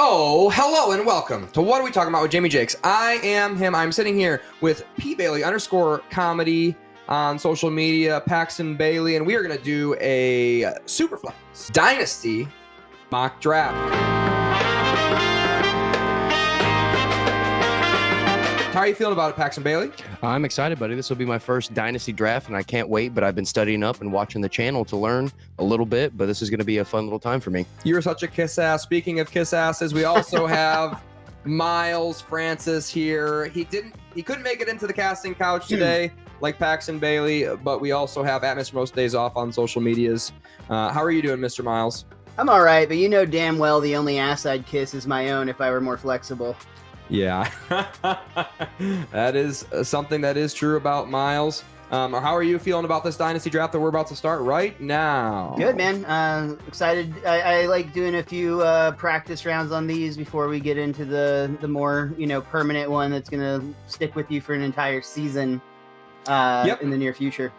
Oh, hello and welcome to What Are We Talking About with Jamie Jakes. I am him. I'm sitting here with _Bailey_ on social media, Paxton Bailey, and we are going to do a Superflex Dynasty Mock Draft. How are you feeling about it, Paxton Bailey? I'm excited, buddy. This will be my first Dynasty Draft, and I can't wait, but I've been studying up and watching the channel to learn a little bit, but this is going to be a fun little time for me. You're such a kiss ass. Speaking of kiss asses, we also have Miles Francis here. He couldn't make it into the casting couch today, like Paxton Bailey, but we also have at Mr. Most Days Off on social medias. How are you doing, Mr. Miles? I'm all right, but you know damn well the only ass I'd kiss is my own if I were more flexible. Yeah, that is something that is true about Miles. How are you feeling about this Dynasty Draft that we're about to start right now? Good, man. Excited. I like doing a few practice rounds on these before we get into the more permanent one that's gonna stick with you for an entire season in the near future.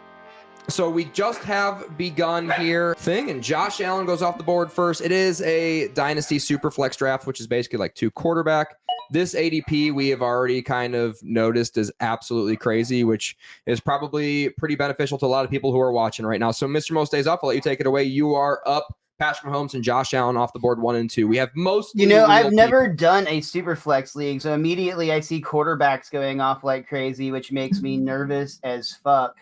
So we just have begun here and Josh Allen goes off the board first. It is a Dynasty Superflex draft, which is basically like 2 quarterback. This ADP we have already kind of noticed is absolutely crazy, which is probably pretty beneficial to a lot of people who are watching right now. So Mr. Most Days Off, I'll let you take it away. You are up Patrick Mahomes and Josh Allen off the board 1 and 2. We have most. I've never done a Superflex league, so immediately I see quarterbacks going off like crazy, which makes me nervous as fuck.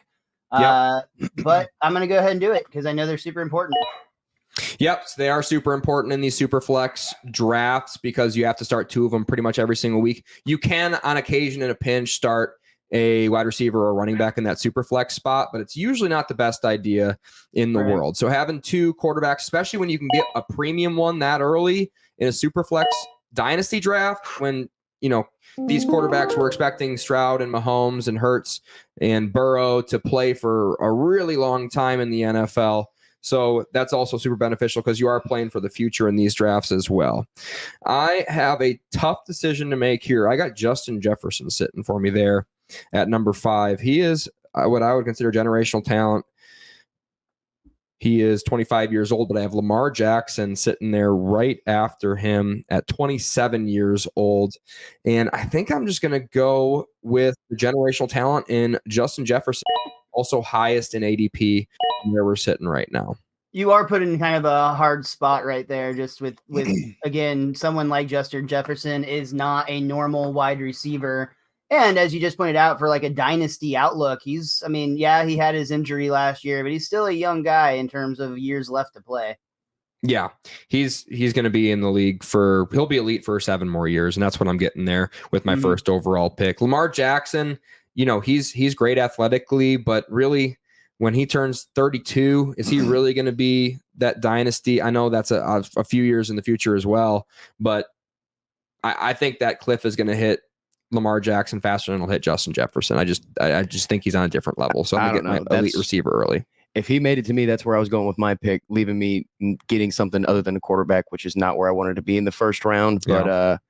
But I'm going to go ahead and do it because I know they're super important. Yep, so they are super important in these Superflex drafts because you have to start 2 of them pretty much every single week. You can, on occasion, in a pinch, start a wide receiver or running back in that Superflex spot, but it's usually not the best idea in the world. So having 2 quarterbacks, especially when you can get a premium one that early in a Superflex Dynasty draft, when these quarterbacks were expecting Stroud and Mahomes and Hurts and Burrow to play for a really long time in the NFL. So that's also super beneficial because you are playing for the future in these drafts as well. I have a tough decision to make here. I got Justin Jefferson sitting for me there at number 5. He is what I would consider generational talent. He is 25 years old, but I have Lamar Jackson sitting there right after him at 27 years old. And I think I'm just going to go with the generational talent in Justin Jefferson, also highest in ADP where we're sitting right now. You are put in kind of a hard spot right there, just with again, someone like Justin Jefferson is not a normal wide receiver. And as you just pointed out, for like a dynasty outlook, he had his injury last year, but he's still a young guy in terms of years left to play. Yeah, he's going to be in the league he'll be elite for 7 more years. And that's what I'm getting there with my first overall pick. Lamar Jackson, he's great athletically, but really when he turns 32, is he really going to be that dynasty? I know that's a few years in the future as well, but I think that cliff is going to hit Lamar Jackson faster than it'll hit Justin Jefferson. I just think he's on a different level. So I'm going to get my elite receiver early. If he made it to me, that's where I was going with my pick, leaving me getting something other than a quarterback, which is not where I wanted to be in the first round. But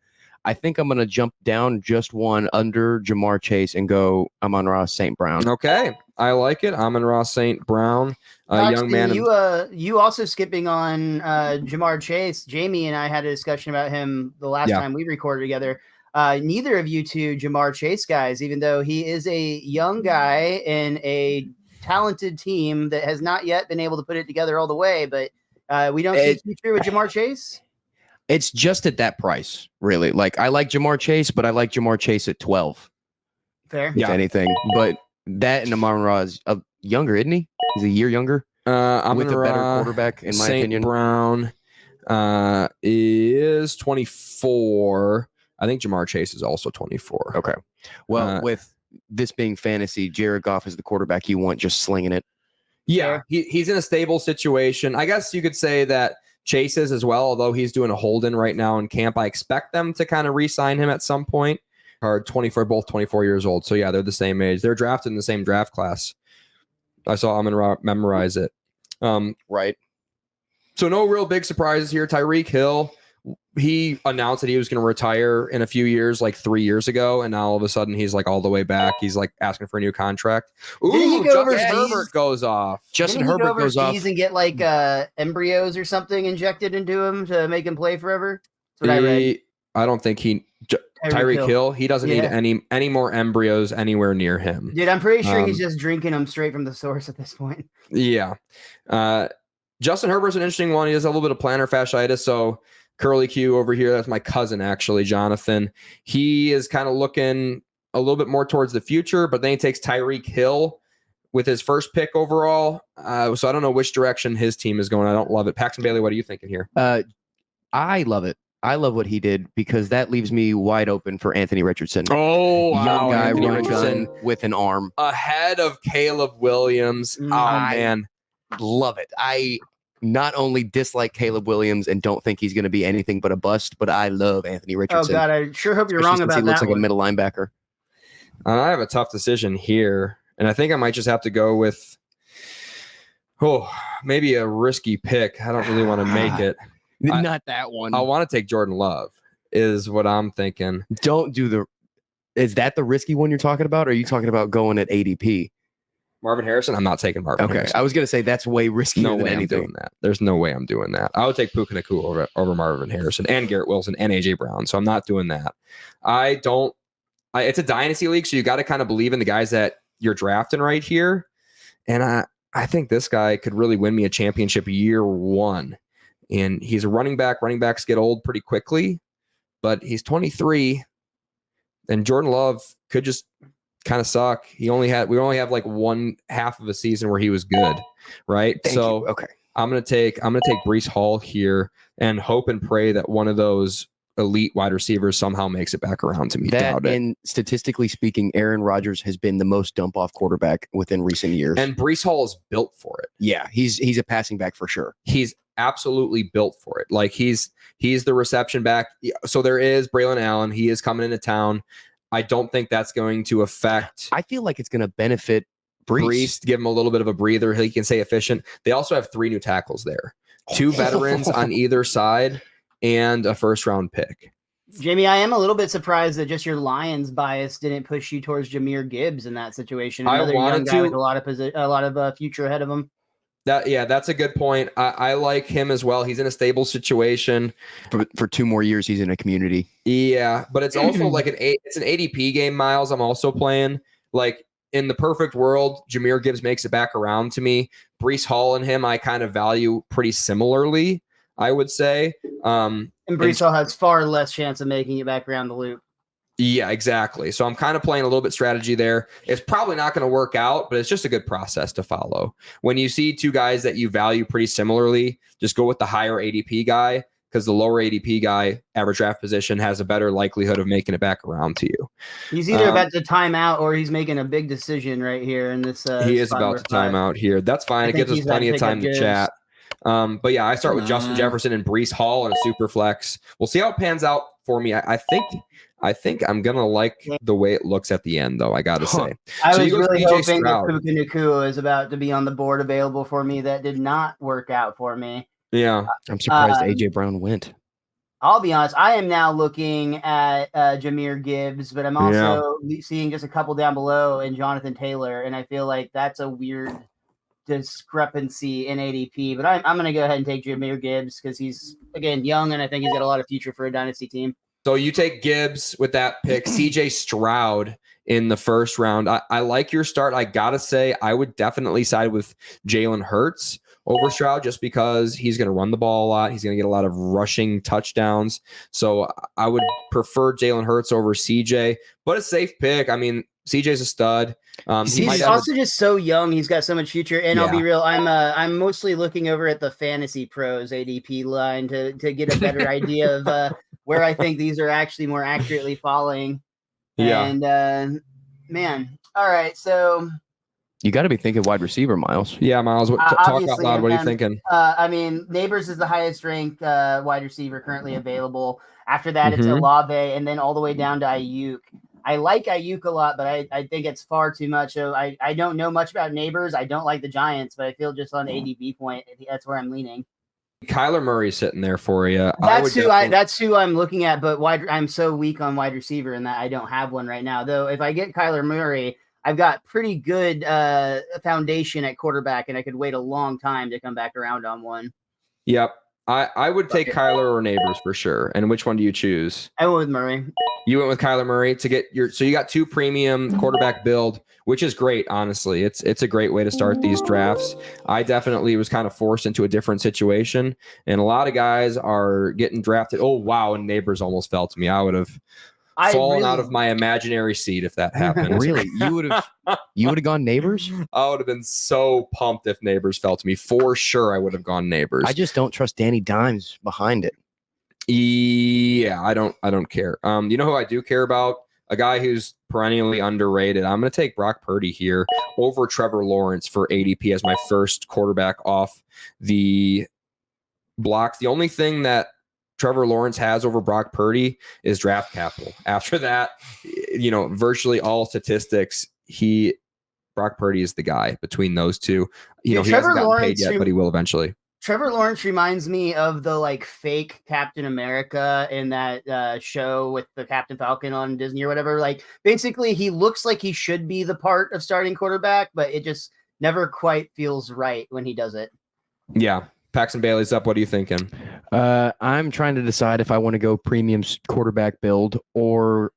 I think I'm going to jump down just one under Jamar Chase and go Amon-Ra St. Brown. Okay. I like it. Amon-Ra St. Brown, young man. You also skipping on Jamar Chase. Jamie and I had a discussion about him the last time we recorded together. Neither of you two Jamar Chase guys, even though he is a young guy in a talented team that has not yet been able to put it together all the way. But we don't see the future with Jamar Chase. It's just at that price, really. Like, I like Jamar Chase, but I like Jamar Chase at 12. Fair. If anything. But that and Amon-Ra is younger, isn't he? He's a year younger. With a better quarterback, in my opinion. Brown is 24. I think Jamar Chase is also 24. Okay. Well, with this being fantasy, Jared Goff is the quarterback you want, just slinging it. Yeah, he's in a stable situation. I guess you could say that Chase is as well, although he's doing a hold-in right now in camp. I expect them to kind of re-sign him at some point. Both 24 years old. So, yeah, they're the same age. They're drafted in the same draft class. I saw Amon-Ra memorize it. Right. So, no real big surprises here. Tyreek Hill, he announced that he was going to retire in a few years, like 3 years ago. And now all of a sudden he's like all the way back. He's like asking for a new contract. Ooh, Justin Herbert goes off. Justin Herbert goes off. And get like embryos or something injected into him to make him play forever. That's what I read. I don't think Tyreek Hill. He doesn't need any more embryos anywhere near him. Dude, I'm pretty sure he's just drinking them straight from the source at this point. Yeah. Justin Herbert's an interesting one. He has a little bit of plantar fasciitis. So Curly Q over here, that's my cousin, actually, Jonathan. He is kind of looking a little bit more towards the future, but then he takes Tyreek Hill with his first pick overall. So I don't know which direction his team is going. I don't love it. Paxton Bailey, what are you thinking here? I love it. I love what he did because that leaves me wide open for Anthony Richardson. Oh, young guy, Anthony Richardson with an arm. Ahead of Caleb Williams. Oh, man. Love it. I not only dislike Caleb Williams and don't think he's going to be anything but a bust, but I love Anthony Richardson. Oh, God, I sure hope you're wrong about that. He looks like a middle linebacker. I have a tough decision here, and I think I might just have to go with, maybe a risky pick. I don't really want to make it. Not that one. I want to take Jordan Love, is what I'm thinking. Don't do the. Is that the risky one you're talking about? Or are you talking about going at ADP? Marvin Harrison? I'm not taking Marvin Harrison. I was going to say that's way riskier than anything. I'm doing that. There's no way I'm doing that. I would take Puka Nacua over Marvin Harrison and Garrett Wilson and AJ Brown. So I'm not doing that. It's a dynasty league, so you got to kind of believe in the guys that you're drafting right here. And I think this guy could really win me a championship year one. And he's a running back. Running backs get old pretty quickly, but he's 23. And Jordan Love could just kind of suck. We only have like one half of a season where he was good, right? Okay. I'm gonna take Breece Hall here and hope and pray that one of those elite wide receivers somehow makes it back around to me. And statistically speaking, Aaron Rodgers has been the most dump off quarterback within recent years. And Breece Hall is built for it. Yeah, he's a passing back for sure. He's absolutely built for it. Like he's the reception back. So there is Braylon Allen. He is coming into town. I don't think that's going to affect. I feel like it's going to benefit Breece to give him a little bit of a breather. He can stay efficient. They also have 3 new tackles there, 2 veterans on either side, and a first round pick. Jamie, I am a little bit surprised that just your Lions bias didn't push you towards Jahmyr Gibbs in that situation. Another young guy with a lot of future ahead of him. That's a good point. I like him as well. He's in a stable situation. For 2 more years, he's in a community. Yeah, but it's also like it's an ADP game, Miles. I'm also playing. Like in the perfect world, Jahmyr Gibbs makes it back around to me. Breece Hall and him, I kind of value pretty similarly, I would say. And Breece Hall has far less chance of making it back around the loop. Yeah, exactly. So I'm kind of playing a little bit strategy there. It's probably not going to work out, but it's just a good process to follow. When you see 2 guys that you value pretty similarly, just go with the higher ADP guy, because the lower ADP guy, average draft position, has a better likelihood of making it back around to you. He's either about to time out or he's making a big decision right here in this. He is about to time out here. That's fine. It gives us plenty of time to chat. But yeah, I start with Justin Jefferson and Breece Hall and a super flex. We'll see how it pans out for me. I think I'm gonna like the way it looks at the end, though. I gotta say, I was really hoping that Puka Nacua is about to be on the board available for me. That did not work out for me. Yeah, I'm surprised AJ Brown went. I'll be honest. I am now looking at Jahmyr Gibbs, but I'm also seeing just a couple down below in Jonathan Taylor, and I feel like that's a weird discrepancy in ADP. But I'm going to go ahead and take Jahmyr Gibbs because he's, again, young, and I think he's got a lot of future for a dynasty team. So you take Gibbs with that pick, CJ Stroud in the first round. I like your start. I got to say, I would definitely side with Jalen Hurts over Stroud just because he's going to run the ball a lot. He's going to get a lot of rushing touchdowns. So I would prefer Jalen Hurts over CJ, but a safe pick. I mean, CJ's a stud. He's also just so young. He's got so much future. And I'll be real. I'm mostly looking over at the Fantasy Pros ADP line to get a better idea of where I think these are actually more accurately falling. Yeah. And man, all right. So you got to be thinking wide receiver, Miles. Yeah, Miles. Talk out loud. What are you thinking? I mean, Neighbors is the highest ranked wide receiver currently available. After that, it's Olave, and then all the way down to Ayuk. I like Ayuk a lot, but I think it's far too much. So I don't know much about Neighbors. I don't like the Giants, but I feel just on ADP point, that's where I'm leaning. Kyler Murray's sitting there for you. That's who I'm looking at, but I'm so weak on wide receiver in that I don't have one right now. Though if I get Kyler Murray, I've got pretty good foundation at quarterback, and I could wait a long time to come back around on one. Yep. I would take Kyler or Neighbors for sure. And which one do you choose? I went with Murray. You went with Kyler Murray to get so you got 2 premium quarterback build, which is great. Honestly, it's a great way to start these drafts. I definitely was kind of forced into a different situation, and a lot of guys are getting drafted. Oh wow! And Neighbors almost fell to me. I would have fallen out of my imaginary seat if that happened. Really, you would have gone Neighbors? I would have been so pumped if Neighbors fell to me. For sure, I would have gone Neighbors. I just don't trust Danny Dimes behind it. Yeah, I don't care. You know who I do care about? A guy who's perennially underrated. I'm going to take Brock Purdy here over Trevor Lawrence for ADP as my first quarterback off the blocks. The only thing that Trevor Lawrence has over Brock Purdy is draft capital. After that, virtually all statistics, Brock Purdy is the guy between those two. He hasn't gotten paid yet, but he will eventually. Trevor Lawrence reminds me of the fake Captain America in that show with the Captain Falcon on Disney or whatever. Basically, he looks like he should be the part of starting quarterback, but it just never quite feels right when he does it. Yeah. Paxton Bailey's up. What are you thinking? I'm trying to decide if I want to go premium quarterback build or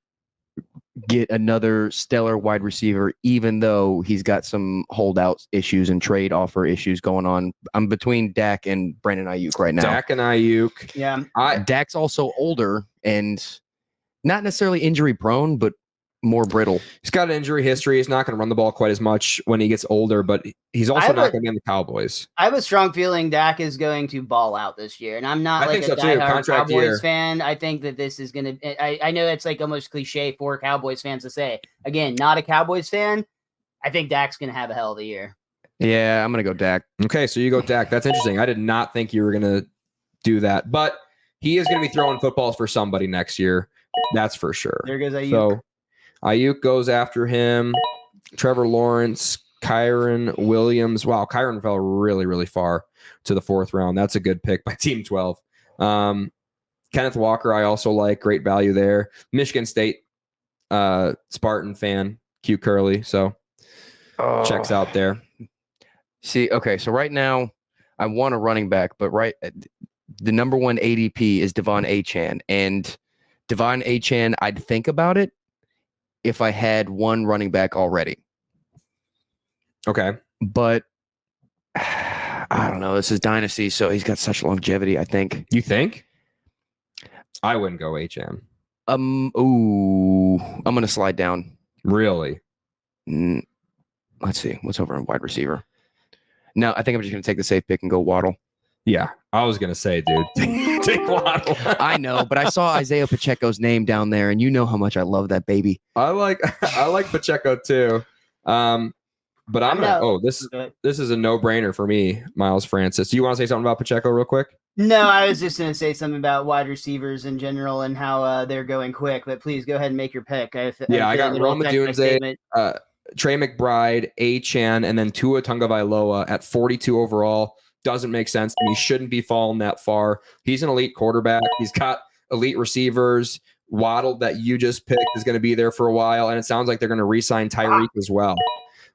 get another stellar wide receiver, even though he's got some holdout issues and trade offer issues going on. I'm between Dak and Brandon Ayuk right now. Dak and Ayuk. Yeah. Dak's also older and not necessarily injury prone, but more brittle. He's got an injury history. He's not going to run the ball quite as much when he gets older, but he's also not going to be in the Cowboys. I have a strong feeling Dak is going to ball out this year, and I'm not a diehard Cowboys fan. I think that this is going to. I know it's almost cliche for Cowboys fans to say. Again, not a Cowboys fan. I think Dak's going to have a hell of a year. Yeah, I'm going to go Dak. Okay, so you go Dak. That's interesting. I did not think you were going to do that, but he is going to be throwing footballs for somebody next year. That's for sure. There goes Ayuk. So Ayuk goes after him. Trevor Lawrence, Kyron Williams. Wow, Kyron fell really, really far to the 4th round. That's a good pick by Team 12. Kenneth Walker, I also like. Great value there. Michigan State Spartan fan, Q Curly. So checks out there. See, okay, so right now I want a running back, but the number 1 ADP is Devon Achane. And Devon Achane, I'd think about it if I had one running back already. Okay. But I don't know. This is Dynasty, so he's got such longevity, I think. You think? I wouldn't go HM. I'm going to slide down. Really? Let's see. What's over on wide receiver? No, I think I'm just going to take the safe pick and go Waddle. Yeah, I was going to say, dude, take Waddle. I know, but I saw Isaiah Pacheco's name down there, and you know how much I love that baby. I like Pacheco too. But I'm not. This is a no-brainer for me, Miles Francis. Do you want to say something about Pacheco real quick? No, I was just going to say something about wide receivers in general and how they're going quick. But please go ahead and make your pick. I got Rome Odunze, Trey McBride, Achane, and then Tua Tagovailoa at 42 overall. Doesn't make sense to me. Shouldn't be falling that far. He's an elite quarterback. He's got elite receivers. Waddle that you just picked is going to be there for a while, and it sounds like they're going to re-sign Tyreek as well.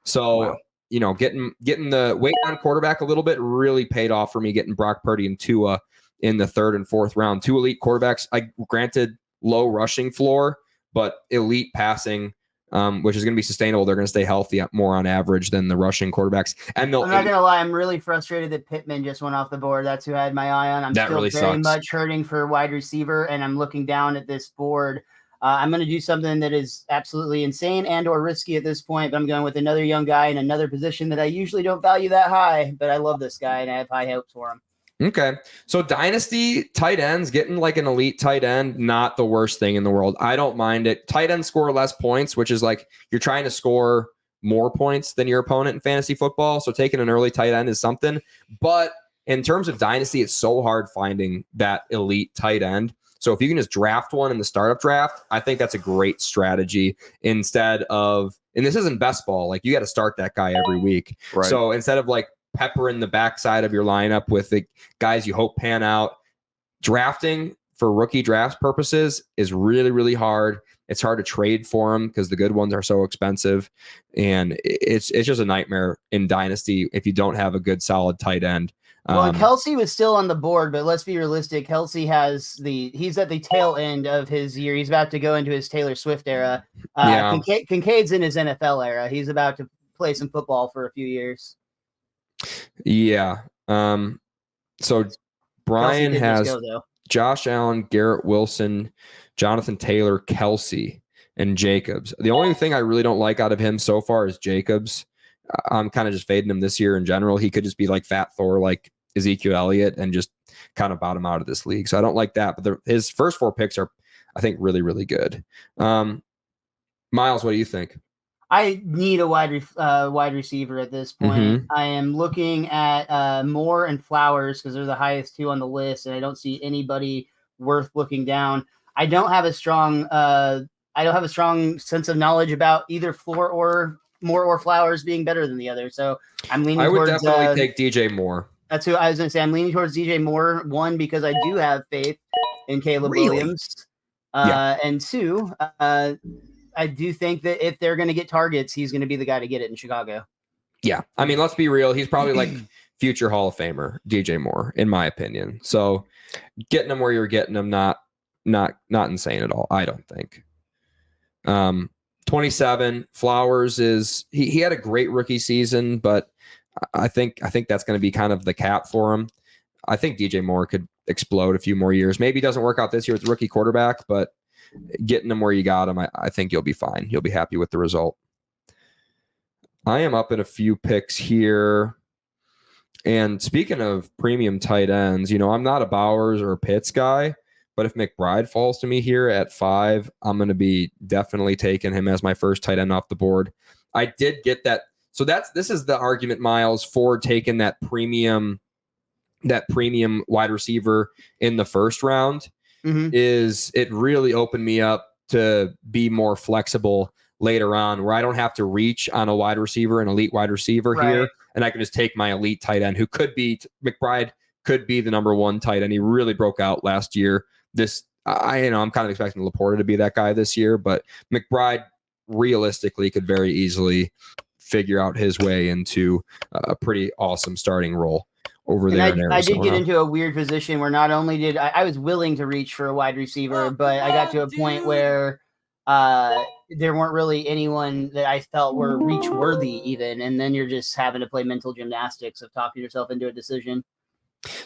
So, getting the weight on quarterback a little bit really paid off for me, getting Brock Purdy and Tua in the 3rd and 4th round. 2 elite quarterbacks. Granted, low rushing floor, but elite passing, which is going to be sustainable. They're going to stay healthy more on average than the rushing quarterbacks. And I'm not going to lie, I'm really frustrated that Pittman just went off the board. That's who I had my eye on. I'm still very much hurting for wide receiver, and I'm looking down at this board. I'm going to do something that is absolutely insane and or risky at this point, but I'm going with another young guy in another position that I usually don't value that high, but I love this guy, and I have high hopes for him. Okay. So Dynasty tight ends, getting like an elite tight end, not the worst thing in the world. I don't mind it. Tight ends score less points, which is like you're trying to score more points than your opponent in fantasy football. So taking an early tight end is something. But in terms of Dynasty, it's so hard finding that elite tight end. So if you can just draft one in the startup draft, I think that's a great strategy instead of, and this isn't best ball, like you got to start that guy every week. Right. So instead of like peppering the backside of your lineup with the guys you hope pan out, drafting for rookie draft purposes is really, really hard. It's hard to trade for them because the good ones are so expensive. And it's just a nightmare in Dynasty if you don't have a good solid tight end. Well, and Kelsey was still on the board, but let's be realistic. Kelsey he's at the tail end of his year. He's about to go into his Taylor Swift era. Kincaid's in his NFL era. He's about to play some football for a few years. Yeah. So Brian has Josh Allen, Garrett Wilson, Jonathan Taylor, Kelsey, and Jacobs. The only thing I really don't like out of him so far is Jacobs. I'm kind of just fading him this year in general. He could just be like Fat Thor, like Ezekiel Elliott, and just kind of bottom out of this league. So I don't like that. But his first 4 picks are, I think, really, really good. Miles, what do you think? I need a wide receiver at this point. I am looking at Moore and Flowers because they're the highest 2 on the list, and I don't see anybody worth looking down. I don't have a strong sense of knowledge about either Floor or Moore or Flowers being better than the other. So I'm leaning towards... I would definitely take DJ Moore. That's who I was going to say. I'm leaning towards DJ Moore, 1, because I do have faith in Caleb Williams. And 2, I do think that if they're going to get targets, he's going to be the guy to get it in Chicago. Yeah. I mean, let's be real. He's probably like future Hall of Famer, DJ Moore, in my opinion. So getting him where you're getting him, not insane at all, I don't think. 27, Flowers is he had a great rookie season, but I think that's going to be kind of the cap for him. I think DJ Moore could explode a few more years. Maybe it doesn't work out this year with the rookie quarterback, but getting him where you got him, I think you'll be fine. You'll be happy with the result. I am up in a few picks here. And speaking of premium tight ends, I'm not a Bowers or a Pitts guy, but if McBride falls to me here at 5, I'm going to be definitely taking him as my first tight end off the board. I did get that. So this is the argument, Miles, for taking that premium wide receiver in the first round. Is it really opened me up to be more flexible later on, where I don't have to reach on a wide receiver, an elite wide receiver here, and I can just take my elite tight end, who could be McBride, could be the number 1 tight end. He really broke out last year. I'm kind of expecting Laporta to be that guy this year, but McBride realistically could very easily figure out his way into a pretty awesome starting role over there in Arizona. I did get into a weird position where not only did I was willing to reach for a wide receiver, but I got to a point where there weren't really anyone that I felt were reach worthy even. And then you're just having to play mental gymnastics of talking yourself into a decision.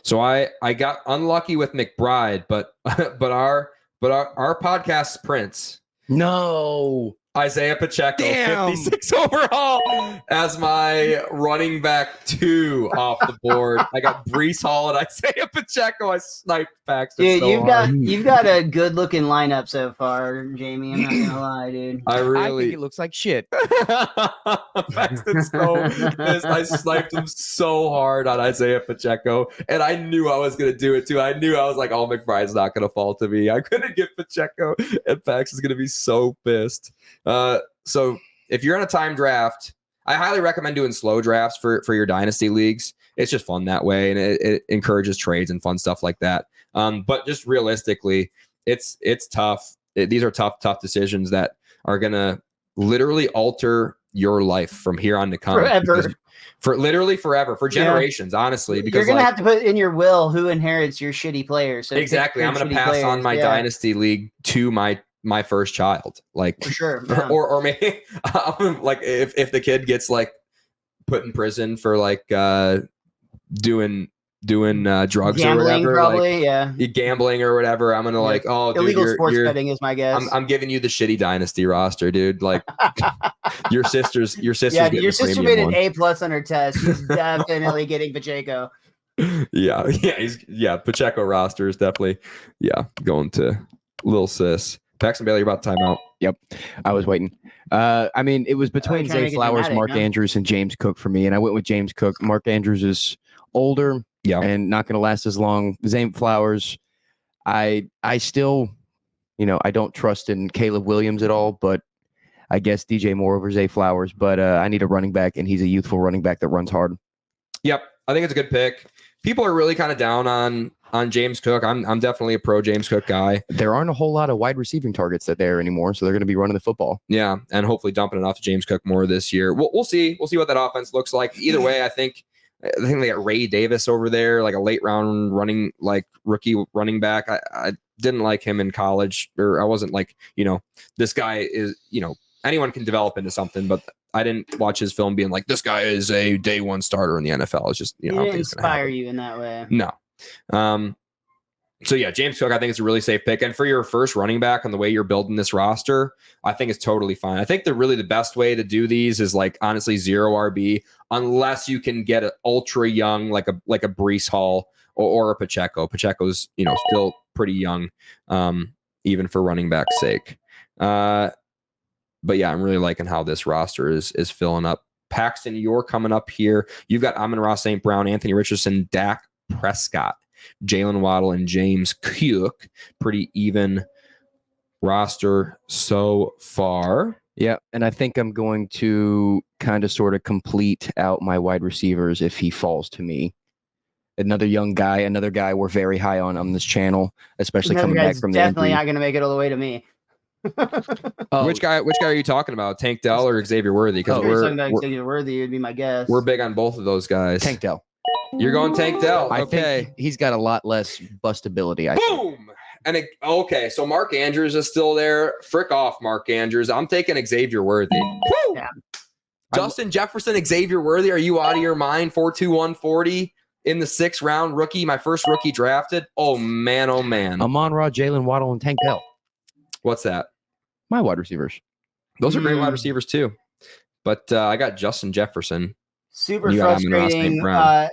So I got unlucky with McBride, but our podcast's Prince. No. Isaiah Pacheco, 56 overall as my running back 2 off the board. I got Breece Hall and Isaiah Pacheco. I sniped Paxton. Dude, you've got a good looking lineup so far, Jamie. I'm not gonna lie, dude. I think it looks like shit. Paxton's so pissed. I sniped him so hard on Isaiah Pacheco, and I knew I was gonna do it too. I was like, "Oh, McBride's not gonna fall to me." I couldn't get Pacheco, and Paxton's gonna be so pissed. So if you're in a time draft, I highly recommend doing slow drafts for your dynasty leagues. It's just fun that way, and it encourages trades and fun stuff like that. But just realistically, it's tough. These are tough decisions that are gonna literally alter your life from here on to come. Forever. For literally forever, for generations, honestly. Because you're gonna have to put in your will who inherits your shitty players. So exactly, I'm gonna pass on my dynasty league to my first child, like for sure. Yeah. Or maybe like if the kid gets like put in prison for like doing drugs gambling, or whatever, probably, gambling or whatever, I'm gonna like, oh, dude, illegal sports betting is my guess. I'm giving you the shitty dynasty roster, dude. Like your sister's your sister made an A+ on her test. She's definitely getting Pacheco. Pacheco roster is definitely going to little sis. Paxton Bailey, you're about to time out. Yep. I was waiting. I mean, it was between Zay Flowers, Mark Andrews, and James Cook for me, and I went with James Cook. Mark Andrews is older and not going to last as long. Zay Flowers, I still, I don't trust in Caleb Williams at all, but I guess DJ Moore over Zay Flowers. But I need a running back, and he's a youthful running back that runs hard. Yep. I think it's a good pick. People are really kind of down on James Cook. I'm definitely a pro James Cook guy. There aren't a whole lot of wide receiving targets there anymore, so they're going to be running the football. Yeah, and hopefully dumping it off to James Cook more this year. We'll see. We'll see what that offense looks like. Either way, I think I think they got Ray Davis over there, like a late round rookie running back. I didn't like him in college, or I wasn't like, this guy is, anyone can develop into something, but I didn't watch his film being like, this guy is a day one starter in the NFL. It's just, He didn't inspire you in that way. No. So yeah, James Cook, I think it's a really safe pick. And for your first running back on the way you're building this roster, I think it's totally fine. I think the best way to do these is like honestly 0 RB, unless you can get an ultra young, like a Breece Hall or a Pacheco. Pacheco's, still pretty young, even for running back's sake. But yeah, I'm really liking how this roster is filling up. Paxton, you're coming up here. You've got Amon-Ra St. Brown, Anthony Richardson, Dak Prescott, Jalen Waddle, and James Cook. Pretty even roster so far. Yeah, and I think I'm going to kind of sort of complete out my wide receivers if he falls to me. Another young guy, another guy we're very high on this channel, especially coming back from the definitely injury. not going to make it all the way to me. Which guy are you talking about? Tank Dell or Xavier Worthy? Because we're talking about Xavier Worthy would be my guess. We're big on both of those guys. Tank Dell. You're going Tank Dell. I okay. think he's got a lot less bustability. Boom. And okay, so Mark Andrews is still there. Frick off, Mark Andrews. I'm taking Xavier Worthy. Woo! Yeah. Justin Jefferson, Xavier Worthy. Are you out of your mind? 4.2, 140 in the 6th round rookie. My first rookie drafted. Oh man, oh man. Amon-Ra, Jalen Waddle, and Tank Dell. What's that? My wide receivers. Those are great wide receivers too. But I got Justin Jefferson. Super frustrating.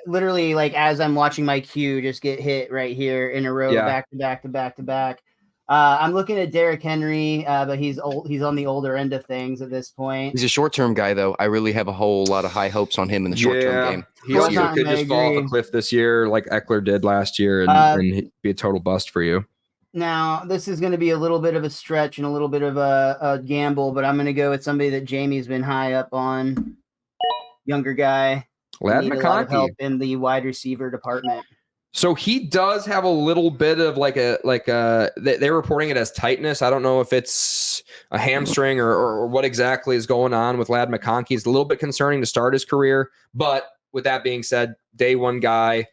Literally, like as I'm watching my queue just get hit right here in a row, back to back. I'm looking at Derrick Henry, but he's old. He's on the older end of things at this point. He's a short-term guy, though. I really have a whole lot of high hopes on him in the short-term game. He also could just fall off a cliff this year, like Eckler did last year, and be a total bust for you. Now, this is going to be a little bit of a stretch and a little bit of a gamble, but I'm going to go with somebody that Jamie's been high up on. Younger guy. Ladd McConkey. Help in the wide receiver department. So he does have a little bit of they're reporting it as tightness. I don't know if it's a hamstring or what exactly is going on with Ladd McConkey. It's a little bit concerning to start his career. But with that being said, day one guy,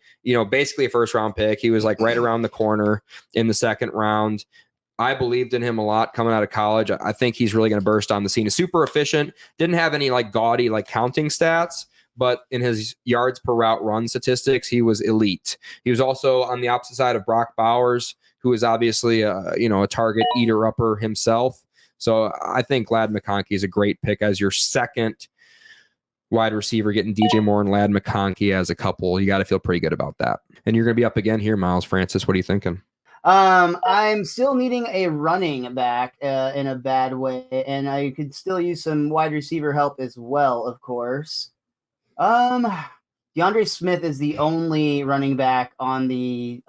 basically a first round pick. He was like right around the corner in the 2nd round. I believed in him a lot coming out of college. I think he's really going to burst on the scene. He's super efficient. Didn't have any like gaudy like counting stats, but in his yards per route run statistics, he was elite. He was also on the opposite side of Brock Bowers, who is obviously a target eater upper himself. So I think Ladd McConkey is a great pick as your 2nd wide receiver, getting DJ Moore and Ladd McConkey as a couple. You got to feel pretty good about that. And you're going to be up again here, Miles Francis. What are you thinking? I'm still needing a running back in a bad way, and I could still use some wide receiver help as well, of course. DeAndre Smith is the only running back on the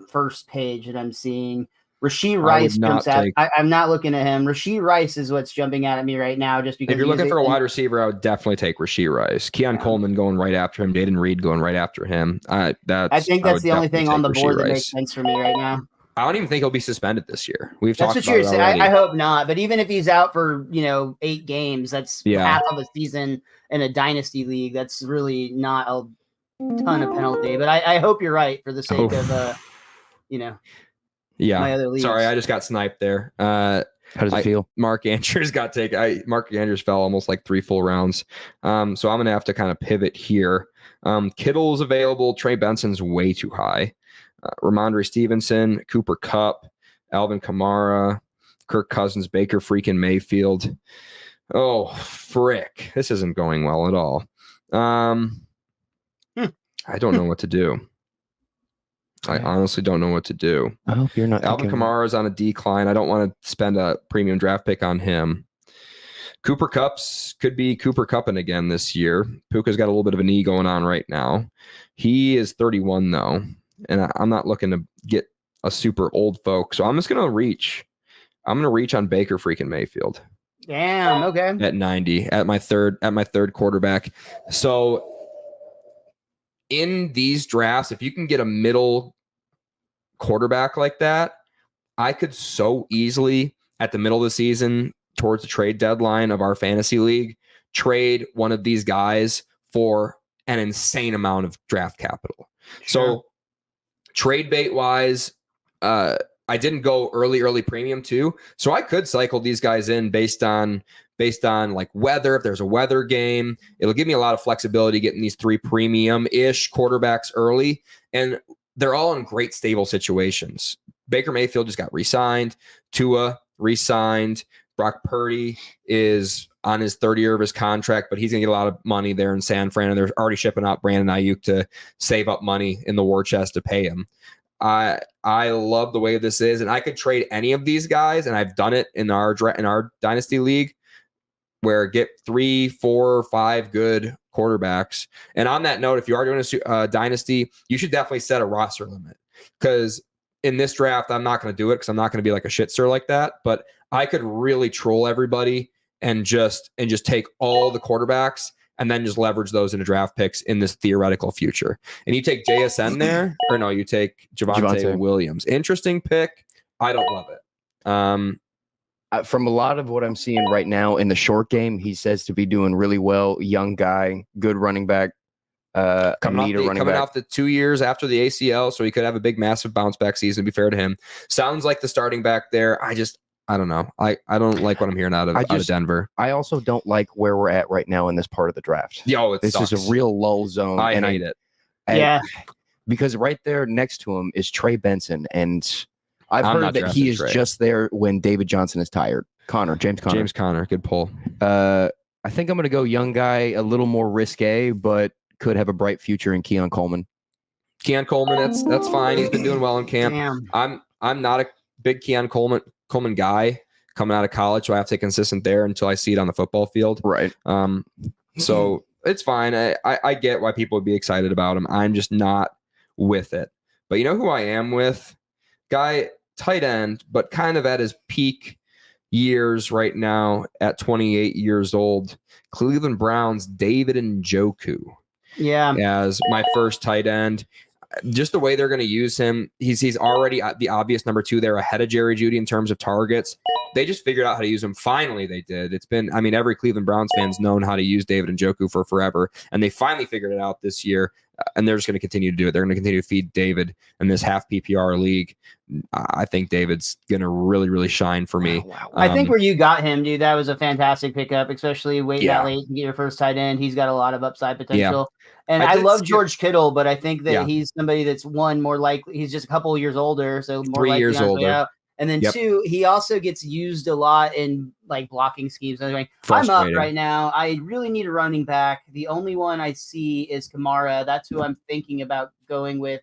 first page that I'm seeing. Rashee Rice jumps out. I'm not looking at him. Rashee Rice is what's jumping out at me right now, just because. If you're looking for a wide receiver, I would definitely take Rashee Rice. Keon Coleman going right after him. Jaden Reed going right after him. I think that's the only thing on the board that makes sense for me right now. I don't even think he'll be suspended this year. That's what you're saying. I hope not. But even if he's out for 8 games, that's half of a season in a dynasty league. That's really not a ton of penalty. But I hope you're right for the sake of Yeah. my other leagues. Sorry, I just got sniped there. How does it feel? Mark Andrews got taken. Mark Andrews fell almost like 3 full rounds. So I'm going to have to kind of pivot here. Kittle's available. Trey Benson's way too high. Ramondre Stevenson, Cooper Kupp, Alvin Kamara, Kirk Cousins, Baker freaking Mayfield. Oh, frick. This isn't going well at all. I don't know what to do. I honestly don't know what to do. I hope you're not. Alvin Kamara is on a decline. I don't want to spend a premium draft pick on him. Cooper Kupp's could be Cooper Kupping again this year. Puka's got a little bit of a knee going on right now. He is 31 though, and I'm not looking to get a super old folk. So I'm just going to reach. I'm going to reach on Baker freaking Mayfield. Damn. Okay. At 90 at my third quarterback. So in these drafts, if you can get a middle quarterback like that, I could so easily at the middle of the season towards the trade deadline of our fantasy league, trade one of these guys for an insane amount of draft capital. Sure. So trade bait wise, I didn't go early premium too. So I could cycle these guys in based on like weather. If there's a weather game, it'll give me a lot of flexibility getting these 3 premium-ish quarterbacks early. And they're all in great stable situations. Baker Mayfield just got re-signed. Tua re-signed. Brock Purdy is on his 3rd year of his contract, but he's going to get a lot of money there in San Fran, and they're already shipping out Brandon Ayuk to save up money in the war chest to pay him. I love the way this is, and I could trade any of these guys, and I've done it in our Dynasty League, where get 3, 4, 5 good quarterbacks. And on that note, if you are doing a Dynasty, you should definitely set a roster limit, because in this draft, I'm not going to do it because I'm not going to be like a shitster like that, but I could really troll everybody and just take all the quarterbacks and then just leverage those into draft picks in this theoretical future. And you take JSN there, or no, you take Javonte Williams. Interesting pick. I don't love it. From a lot of what I'm seeing right now in the short game, he says to be doing really well. Young guy, good running back. Coming off the 2 years after the ACL, so he could have a big, massive bounce back season. To be fair to him, sounds like the starting back there. I don't know. I don't like what I'm hearing out of Denver. I also don't like where we're at right now in this part of the draft. This is a real lull zone. I hate it. Yeah, because right there next to him is Trey Benson, and I've heard that he is just there when David Johnson is tired. James Conner, good pull. I think I'm going to go young guy, a little more risque, but could have a bright future in Keon Coleman. That's fine. He's been doing well in camp. Damn. I'm not a big Keon Coleman guy coming out of college, so I have to stay consistent there until I see it on the football field. Right. So it's fine. I get why people would be excited about him. I'm just not with it. But you know who I am with? Guy, tight end, but kind of at his peak years right now at 28 years old. Cleveland Browns, David Njoku. Yeah. As my first tight end. Just the way they're going to use him, he's already the obvious number 2 there ahead of Jerry Jeudy in terms of targets. They just figured out how to use him. Finally, they did. It's been, every Cleveland Browns fan's known how to use David Njoku for forever, and they finally figured it out this year, and they're just going to continue to do it. They're going to continue to feed David in this half PPR league. I think David's going to really, really shine for me. Wow. I think where you got him, dude, that was a fantastic pickup, especially waiting that late to get your first tight end. He's got a lot of upside potential. And I love George Kittle, but I think that he's somebody that's more likely. He's just a couple of years older, so more 3 years older. And then 2, he also gets used a lot in like blocking schemes. I'm up right now. I really need a running back. The only one I see is Kamara. That's who I'm thinking about going with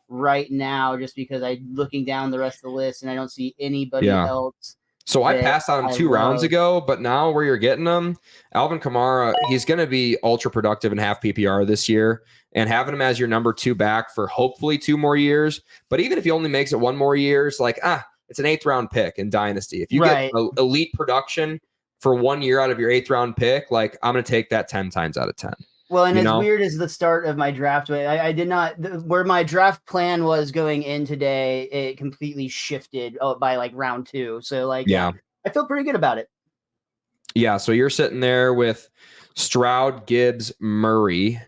right now, just because I'm looking down the rest of the list and I don't see anybody else. So I passed on him 2 rounds ago, but now where you're getting him, Alvin Kamara, he's going to be ultra productive in half PPR this year, and having him as your number 2 back for hopefully 2 more years. But even if he only makes it 1 more year, it's like, it's an 8th round pick in Dynasty. If you get elite production for 1 year out of your 8th round pick, like I'm going to take that 10 times out of 10. Well, and as weird as the start of my draft, I did not, where my draft plan was going in today, it completely shifted by like round 2. So I feel pretty good about it. Yeah. So you're sitting there with Stroud, Gibbs, Murray,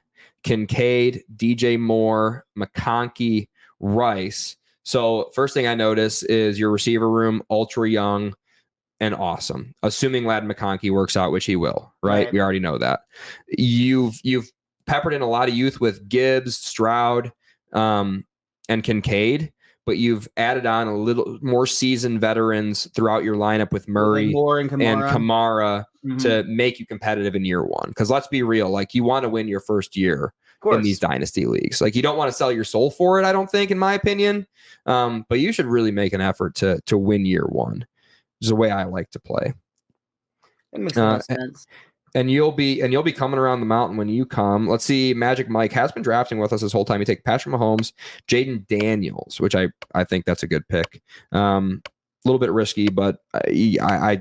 Kincaid, DJ Moore, McConkey, Rice. So first thing I notice is your receiver room, ultra young and awesome, assuming Ladd McConkey works out, which he will, right? We already know that. You've peppered in a lot of youth with Gibbs, Stroud, and Kincaid, but you've added on a little more seasoned veterans throughout your lineup with Murray and Kamara to make you competitive in year 1. Because let's be real, like you want to win your first year in these dynasty leagues. Like you don't want to sell your soul for it, I don't think, in my opinion. But you should really make an effort to win year 1. Is the way I like to play. That makes a lot of sense. And you'll be coming around the mountain when you come. Let's see. Magic Mike has been drafting with us this whole time. You take Patrick Mahomes, Jaden Daniels, which I think that's a good pick. A little bit risky, but I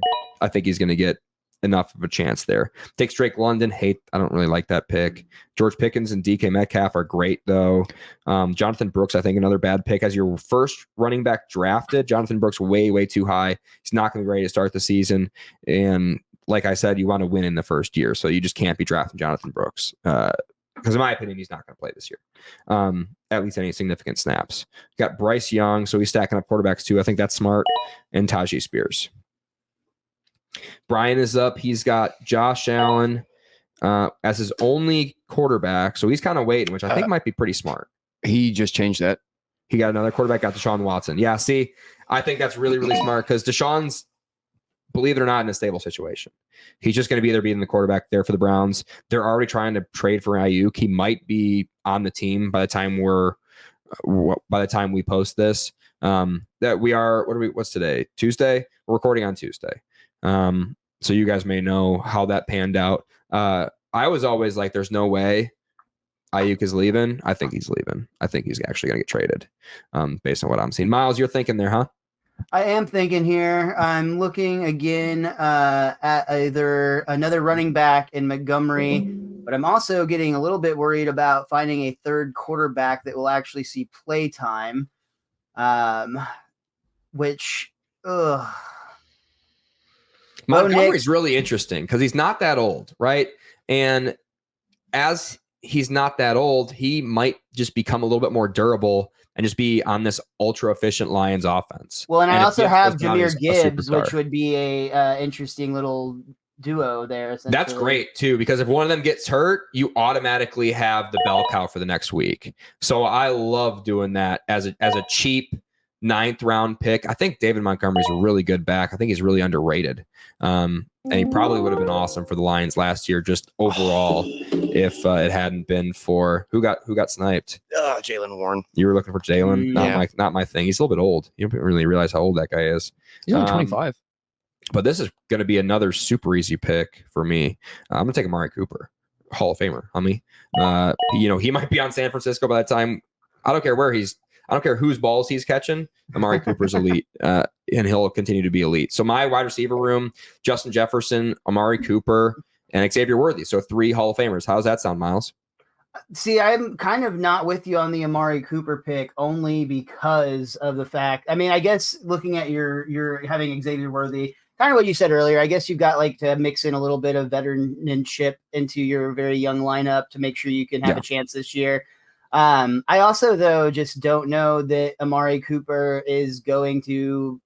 think he's going to get enough of a chance there. Takes Drake London. I don't really like that pick. George Pickens and DK Metcalf are great though. Jonathan Brooks, I think another bad pick as your first running back drafted. Jonathan Brooks way too high. He's not going to be ready to start the season. And like I said, you want to win in the first year, so you just can't be drafting Jonathan Brooks. because in my opinion, he's not going to play this year, at least any significant snaps. Got Bryce Young, so he's stacking up quarterbacks too. I think that's smart. And Tajee Spears. Brian is up. He's got Josh Allen as his only quarterback, so he's kind of waiting, which I think might be pretty smart. He just changed that. He got another quarterback, got Deshaun Watson. Yeah, see, I think that's really, really smart because Deshaun's, believe it or not, in a stable situation. He's just going to be there being the quarterback there for the Browns. They're already trying to trade for Ayuk. He might be on the team by the time we post this. That we are, what's today? Tuesday? We're recording on Tuesday. So you guys may know how that panned out. I was always like, there's no way Ayuk is leaving. I think he's leaving. I think he's actually going to get traded based on what I'm seeing. Miles, you're thinking there, huh? I am thinking here. I'm looking again at either another running back in Montgomery, but I'm also getting a little bit worried about finding a third quarterback that will actually see play time, which, Montgomery's really interesting because he's not that old, right? And as he's not that old, he might just become a little bit more durable and just be on this ultra efficient Lions offense. Well, and I also have Jahmyr Gibbs, which would be a interesting little duo there. That's great too, because if one of them gets hurt, you automatically have the bell cow for the next week. So I love doing that as a cheap 9th round pick. I think David Montgomery's a really good back. I think he's really underrated. And he probably would have been awesome for the Lions last year, just overall, if it hadn't been for who got sniped. Jaylen Warren. You were looking for Jaylen? Not my thing. He's a little bit old. You don't really realize how old that guy is. He's only 25. But this is going to be another super easy pick for me. I'm going to take Amari Cooper, Hall of Famer, homie. He might be on San Francisco by that time. I don't care where I don't care whose balls he's catching. Amari Cooper's elite, and he'll continue to be elite. So my wide receiver room, Justin Jefferson, Amari Cooper, and Xavier Worthy. So 3 Hall of Famers. How does that sound, Miles? See, I'm kind of not with you on the Amari Cooper pick only because of the fact. I mean, I guess looking at your having Xavier Worthy, kind of what you said earlier, I guess you've got like to mix in a little bit of veteranship into your very young lineup to make sure you can have a chance this year. I also, though, just don't know that Amari Cooper is going to.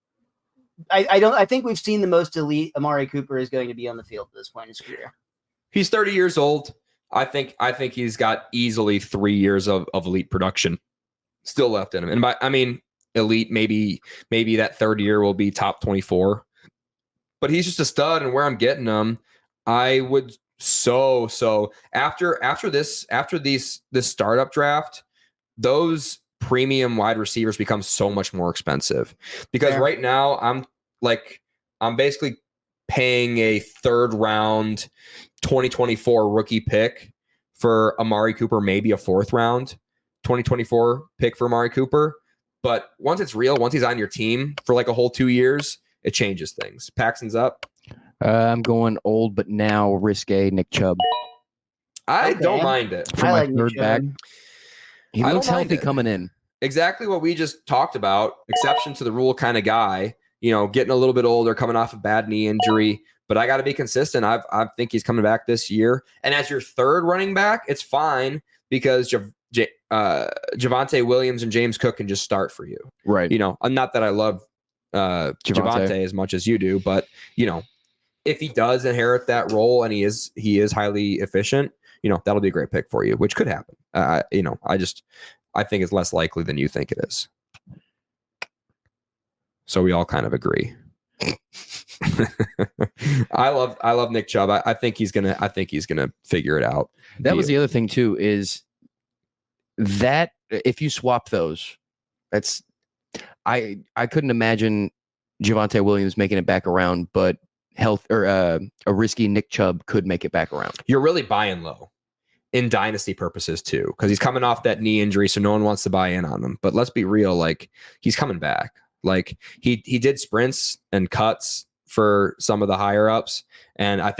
I think we've seen the most elite Amari Cooper is going to be on the field at this point in his career. He's 30 years old. I think he's got easily 3 years of elite production still left in him. And elite, maybe that third year will be top 24. But he's just a stud, and where I'm getting him, I would. So after this startup draft, those premium wide receivers become so much more expensive because right now I'm basically paying a 3rd round 2024 rookie pick for Amari Cooper, maybe a 4th round 2024 pick for Amari Cooper. But once it's real, once he's on your team for like a whole 2 years, it changes things. Paxton's up. I'm going old, but now risque Nick Chubb. I don't mind it. For my third back, he looks healthy coming in. Exactly what we just talked about. Exception to the rule kind of guy. Getting a little bit older, coming off a bad knee injury. But I got to be consistent. I think he's coming back this year. And as your 3rd running back, it's fine because Javonte Williams and James Cook can just start for you. Right. Not that I love Javonte as much as you do, but if he does inherit that role and he is highly efficient, that'll be a great pick for you, which could happen. I think it's less likely than you think it is. So we all kind of agree. I love Nick Chubb. I think he's gonna figure it out. That was the other thing too, is that if you swap those, I couldn't imagine Javonte Williams making it back around, but a risky Nick Chubb could make it back around. You're really buying low in dynasty purposes too, because he's coming off that knee injury, so no one wants to buy in on him. But let's be real, like he's coming back. Like he did sprints and cuts for some of the higher ups, and I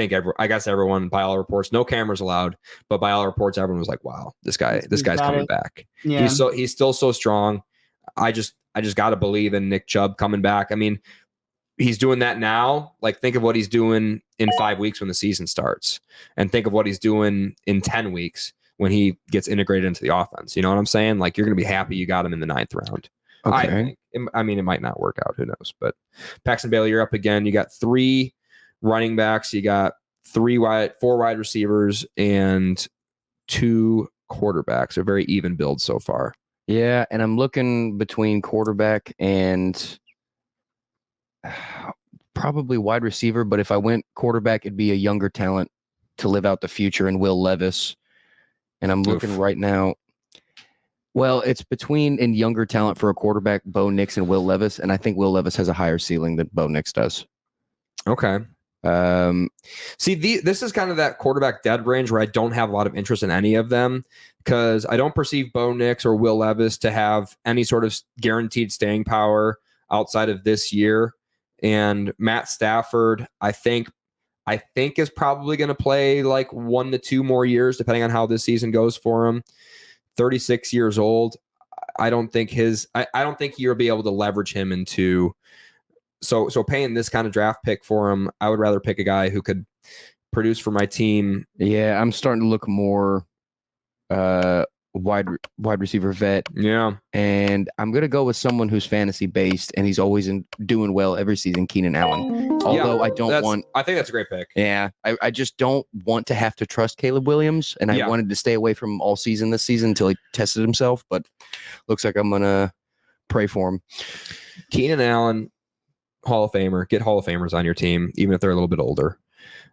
guess everyone, by all reports, no cameras allowed, but by all reports, everyone was like, "Wow, this guy's coming back. Yeah. He's still so strong." I just got to believe in Nick Chubb coming back. I mean, he's doing that now. Like, think of what he's doing in 5 weeks when the season starts, and think of what he's doing in 10 weeks when he gets integrated into the offense. You know what I'm saying? Like, you're going to be happy you got him in the 9th round. Okay. I think. I mean, it might not work out. Who knows? But Paxton Bailey, you're up again. You got 3 running backs. You got 4 wide receivers, and 2 quarterbacks. A very even build so far. Yeah, and I'm looking between quarterback and probably wide receiver, but if I went quarterback, it'd be a younger talent to live out the future in Will Levis. And I'm looking right now. Well, it's between in younger talent for a quarterback, Bo Nix and Will Levis, and I think Will Levis has a higher ceiling than Bo Nix does. Okay. This is kind of that quarterback dead range where I don't have a lot of interest in any of them, because I don't perceive Bo Nix or Will Levis to have any sort of guaranteed staying power outside of this year. And Matt Stafford, I think is probably going to play like 1 to 2 more years, depending on how this season goes for him. 36 years old. I don't think you'll be able to leverage him into. So paying this kind of draft pick for him, I would rather pick a guy who could produce for my team. Yeah, I'm starting to look more wide receiver vet. Yeah. And I'm going to go with someone who's fantasy based and he's always doing well every season, Keenan Allen. Although I think that's a great pick. Yeah, I just don't want to have to trust Caleb Williams, and I wanted to stay away from him all season this season until he tested himself, but looks like I'm going to pray for him. Keenan Allen, Hall of Famer. Get Hall of Famers on your team, even if they're a little bit older.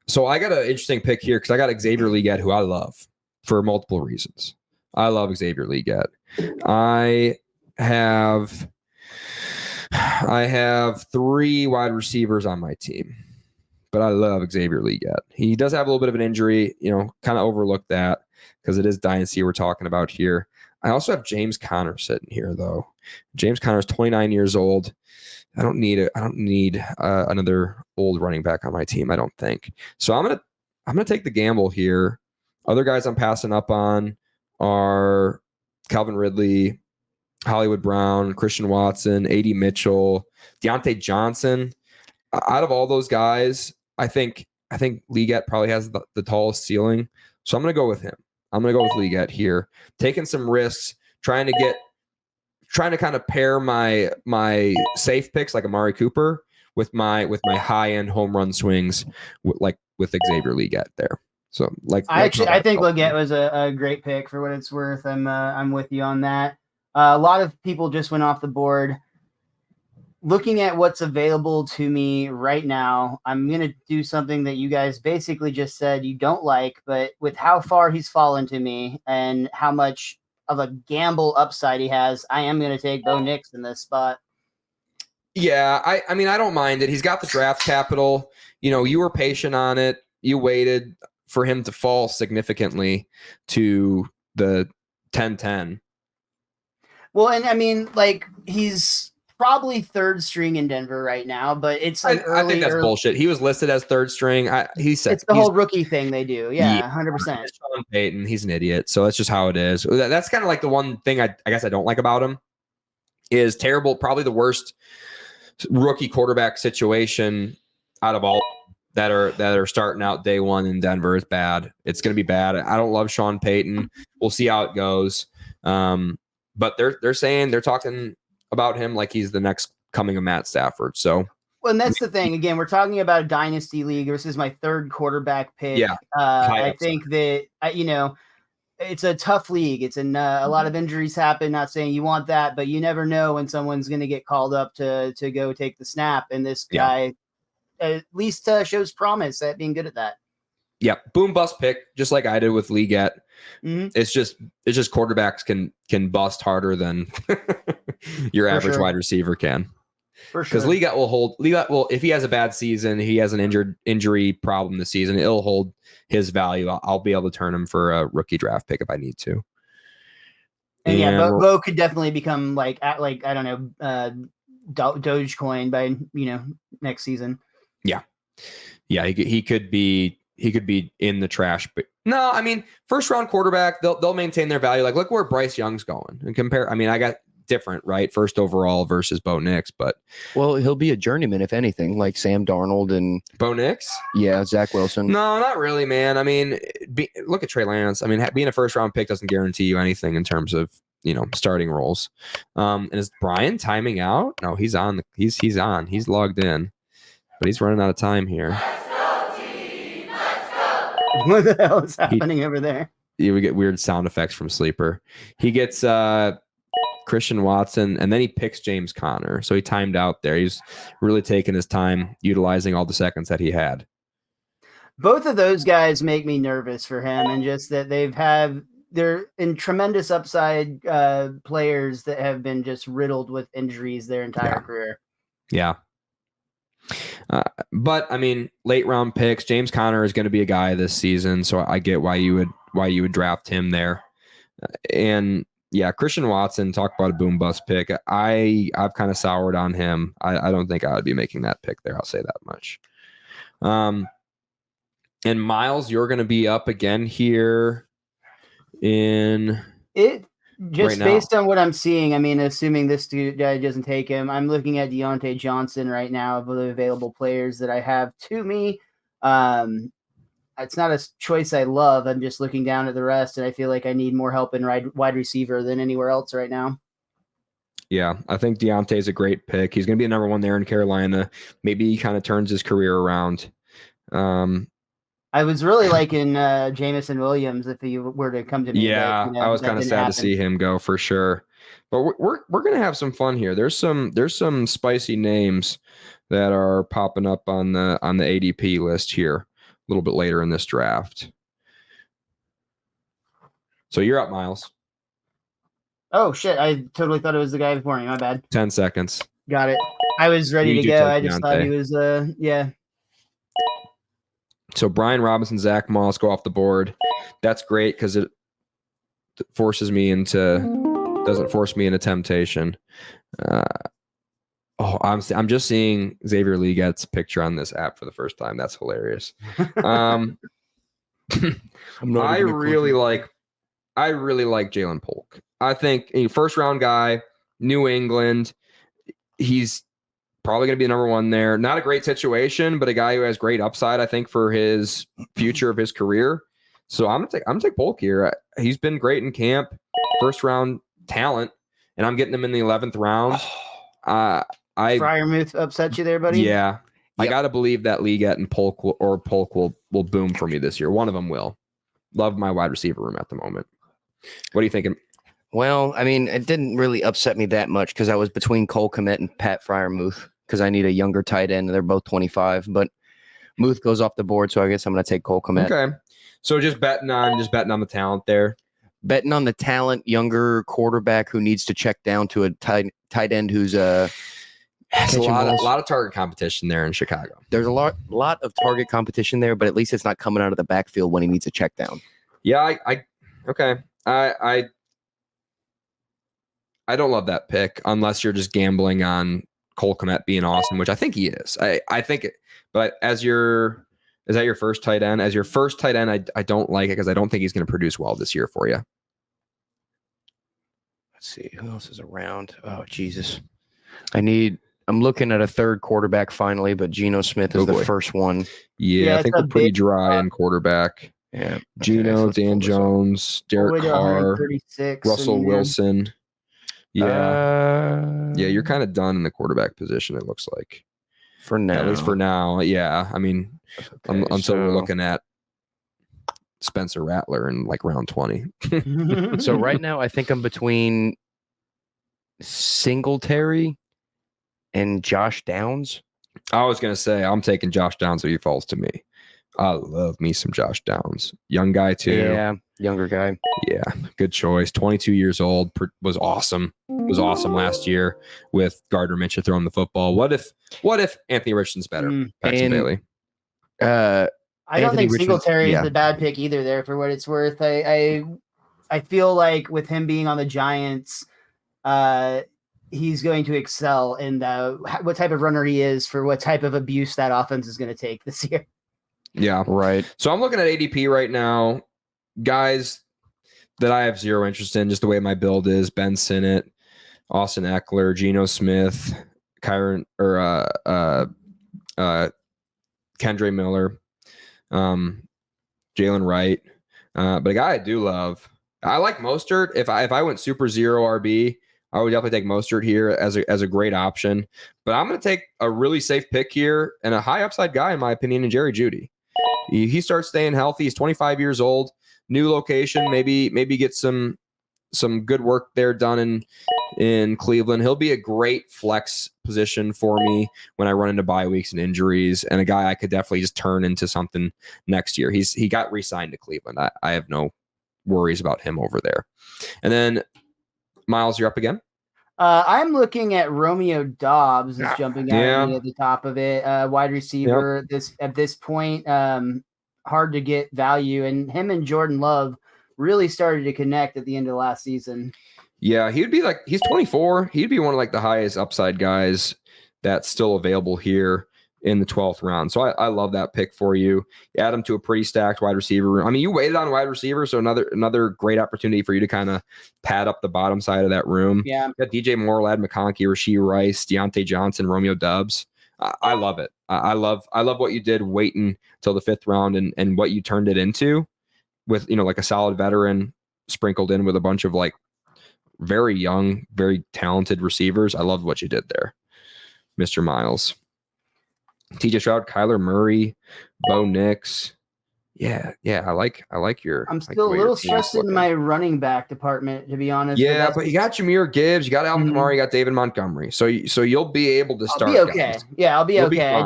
So I got an interesting pick here because I got Xavier Legette, who I love for multiple reasons. I love Xavier Legette. I have 3 wide receivers on my team, but I love Xavier Legette. He does have a little bit of an injury, kind of overlooked that because it is Dynasty we're talking about here. I also have James Conner sitting here, though. James Conner is 29 years old. I don't need another old running back on my team, I don't think. So I'm gonna take the gamble here. Other guys I'm passing up on are Calvin Ridley, Hollywood Brown, Christian Watson, A.D. Mitchell, Deontay Johnson. Out of all those guys, I think Legette probably has the tallest ceiling. So I'm going to go with him. I'm going to go with Legette here, taking some risks, trying to kind of pair my safe picks like Amari Cooper with my high end home run swings with Xavier Legette there. So I think Legette was a great pick for what it's worth. I'm with you on that. A lot of people just went off the board. Looking at what's available to me right now, I'm going to do something that you guys basically just said you don't like, but with how far he's fallen to me and how much of a gamble upside he has, I am going to take Bo Nix in this spot. Yeah, I mean, I don't mind it. He's got the draft capital. You were patient on it. You waited for him to fall significantly to the 10-10. Well, and I mean, he's probably 3rd string in Denver right now, but it's I think that's bullshit. He was listed as 3rd string. He said it's the whole rookie thing they do. Yeah, 100%. Sean Payton, he's an idiot. So that's just how it is. That's kind of like the one thing I guess I don't like about him is terrible. Probably the worst rookie quarterback situation out of all that are starting out day one in Denver. Is bad. It's going to be bad. I don't love Sean Payton. We'll see how it goes. But they're talking about him like he's the next coming of Matt Stafford. So, well, and that's the thing. Again, we're talking about a dynasty league. This is my 3rd quarterback pick. Yeah, I think that it's a tough league. It's a lot of injuries happen. Not saying you want that, but you never know when someone's going to get called up to go take the snap. And this guy at least shows promise at being good at that. Yeah, boom bust pick, just like I did with Legette. Mm-hmm. It's just quarterbacks can bust harder than your average wide receiver can. For sure. Because Legette will if he has a bad season, he has an injury problem this season, it'll hold his value. I'll be able to turn him for a rookie draft pick if I need to. And Bo could definitely become I don't know, Dogecoin by next season. Yeah, he could be in the trash, but no, I mean, 1st round quarterback, they'll maintain their value. Look where Bryce Young's going and compare. I mean, I got different, right? First overall versus Bo Nix, but Well, he'll be a journeyman if anything, like Sam Darnold and Bo Nix? Zach Wilson. No, not really, man. I mean, look at Trey Lance. I mean, being a first round pick doesn't guarantee you anything in terms of starting roles. And is Brian timing out? No, he's on. He's on. He's logged in, but he's running out of time here. What the hell is happening over there? We get weird sound effects from Sleeper. He gets Christian Watson, and then he picks James Conner. So he timed out there. He's really taking his time, utilizing all the seconds that he had. Both of those guys make me nervous for him, and just that they're in tremendous upside players that have been just riddled with injuries their entire career. Yeah. But I mean, late round picks. James Conner is going to be a guy this season, so I get why you would draft him there. And yeah, Christian Watson, talk about a boom bust pick. I've kind of soured on him. I don't think I would be making that pick there. I'll say that much. And Miles, you're going to be up again here in it. Just right based on what I'm seeing, I mean, assuming this guy doesn't take him, I'm looking at Deontay Johnson right now of the available players that I have to me. It's not a choice I love. I'm just looking down at the rest, and I feel like I need more help in wide receiver than anywhere else right now. Yeah, I think Deontay is a great pick. He's going to be a number one there in Carolina. Maybe he kind of turns his career around. I was really liking Jamison Williams if he were to come to me. Yeah, but, I was kind of sad to see him go for sure. But we're going to have some fun here. There's some spicy names that are popping up on the ADP list here a little bit later in this draft. So you're up, Miles. Oh shit! I totally thought it was the guy before me. My bad. 10 seconds. Got it. I was ready to go. I just thought he was. Yeah. So Brian Robinson, Zach Moss go off the board. That's great because it doesn't force me into temptation. I'm just seeing Xavier Legat's picture on this app for the first time. That's hilarious. I really like Jalen Polk. I think a first round guy, New England. He's probably going to be number one there. Not a great situation, but a guy who has great upside, I think, for his future of his career. So I'm gonna take Polk here. He's been great in camp, first round talent, and I'm getting him in the 11th round. Freiermuth upset you there, buddy? Yeah. Yep. I got to believe that Legat and Polk will boom for me this year. One of them will. Love my wide receiver room at the moment. What are you thinking? Well, I mean, it didn't really upset me that much because I was between Cole Kmet and Pat Freiermuth because I need a younger tight end. They're both 25, but Muth goes off the board, so I guess I'm going to take Cole Kmet. Okay, so just betting on the talent there. Betting on the talent, younger quarterback who needs to check down to a tight end who's a lot of target competition there in Chicago. There's a lot of target competition there, but at least it's not coming out of the backfield when he needs a check down. Yeah, I don't love that pick unless you're just gambling on Cole Kmet being awesome, which I think he is. I think it, but is that your first tight end? As your first tight end, I don't like it because I don't think he's going to produce well this year for you. Let's see who else is around. Oh Jesus, I'm looking at a third quarterback finally, but Geno Smith is the first one. Yeah, I think we're pretty dry in quarterback. Yeah, Geno, Dan Jones, Derek Carr, Russell Wilson. Yeah, you're kind of done in the quarterback position. It looks like for now. At least for now. Yeah, I mean, until we're looking at Spencer Rattler in like round 20. So right now, I think I'm between Singletary and Josh Downs. I was gonna say I'm taking Josh Downs if he falls to me. I love me some Josh Downs. Young guy too. Yeah, younger guy. Yeah, good choice. 22 years old. Was awesome. Was awesome last year with Gardner Minshew throwing the football. What if Anthony Richardson's better? Paxton Bailey. I don't think Singletary is the bad pick either there for what it's worth. I feel like with him being on the Giants, he's going to excel in what type of runner he is for what type of abuse that offense is going to take this year. Yeah, right. So I'm looking at ADP right now. Guys that I have zero interest in, just the way my build is. Ben Sinnott, Austin Eckler, Geno Smith, Kyron or Kendre Miller, Jalen Wright. But a guy I do love, I like Mostert. If I went super zero RB, I would definitely take Mostert here as a great option. But I'm going to take a really safe pick here and a high upside guy, in my opinion, in Jerry Jeudy. He starts staying healthy. He's 25 years old, new location. Maybe get some good work there done in Cleveland. He'll be a great flex position for me when I run into bye weeks and injuries, and a guy I could definitely just turn into something next year. He got re-signed to Cleveland. I have no worries about him over there. And then Miles, you're up again. I'm looking at Romeo Dobbs is jumping out at me at the top of it. Wide receiver at this point, hard to get value, and him and Jordan Love really started to connect at the end of last season. Yeah, he's 24. He'd be one of like the highest upside guys that's still available here in the 12th round. So I love that pick for you. You add him to a pretty stacked wide receiver. I mean, you waited on wide receiver, so another great opportunity for you to kind of pad up the bottom side of that room. Yeah. You got DJ Moore, Lad McConkey, Rashee Rice, Deontay Johnson, Romeo Doubs. I love it. I love what you did waiting till the 5th round and what you turned it into with, like a solid veteran sprinkled in with a bunch of like very young, very talented receivers. I loved what you did there, Mr. Miles. TJ Stroud, Kyler Murray, Bo Nix. Yeah. I like your. I'm still a little stressed in my running back department, to be honest. Yeah, but you got Jahmyr Gibbs, you got Alvin Kamara, you got David Montgomery. So you'll be able to start. I'll be okay. Guys. Yeah, I'll be okay.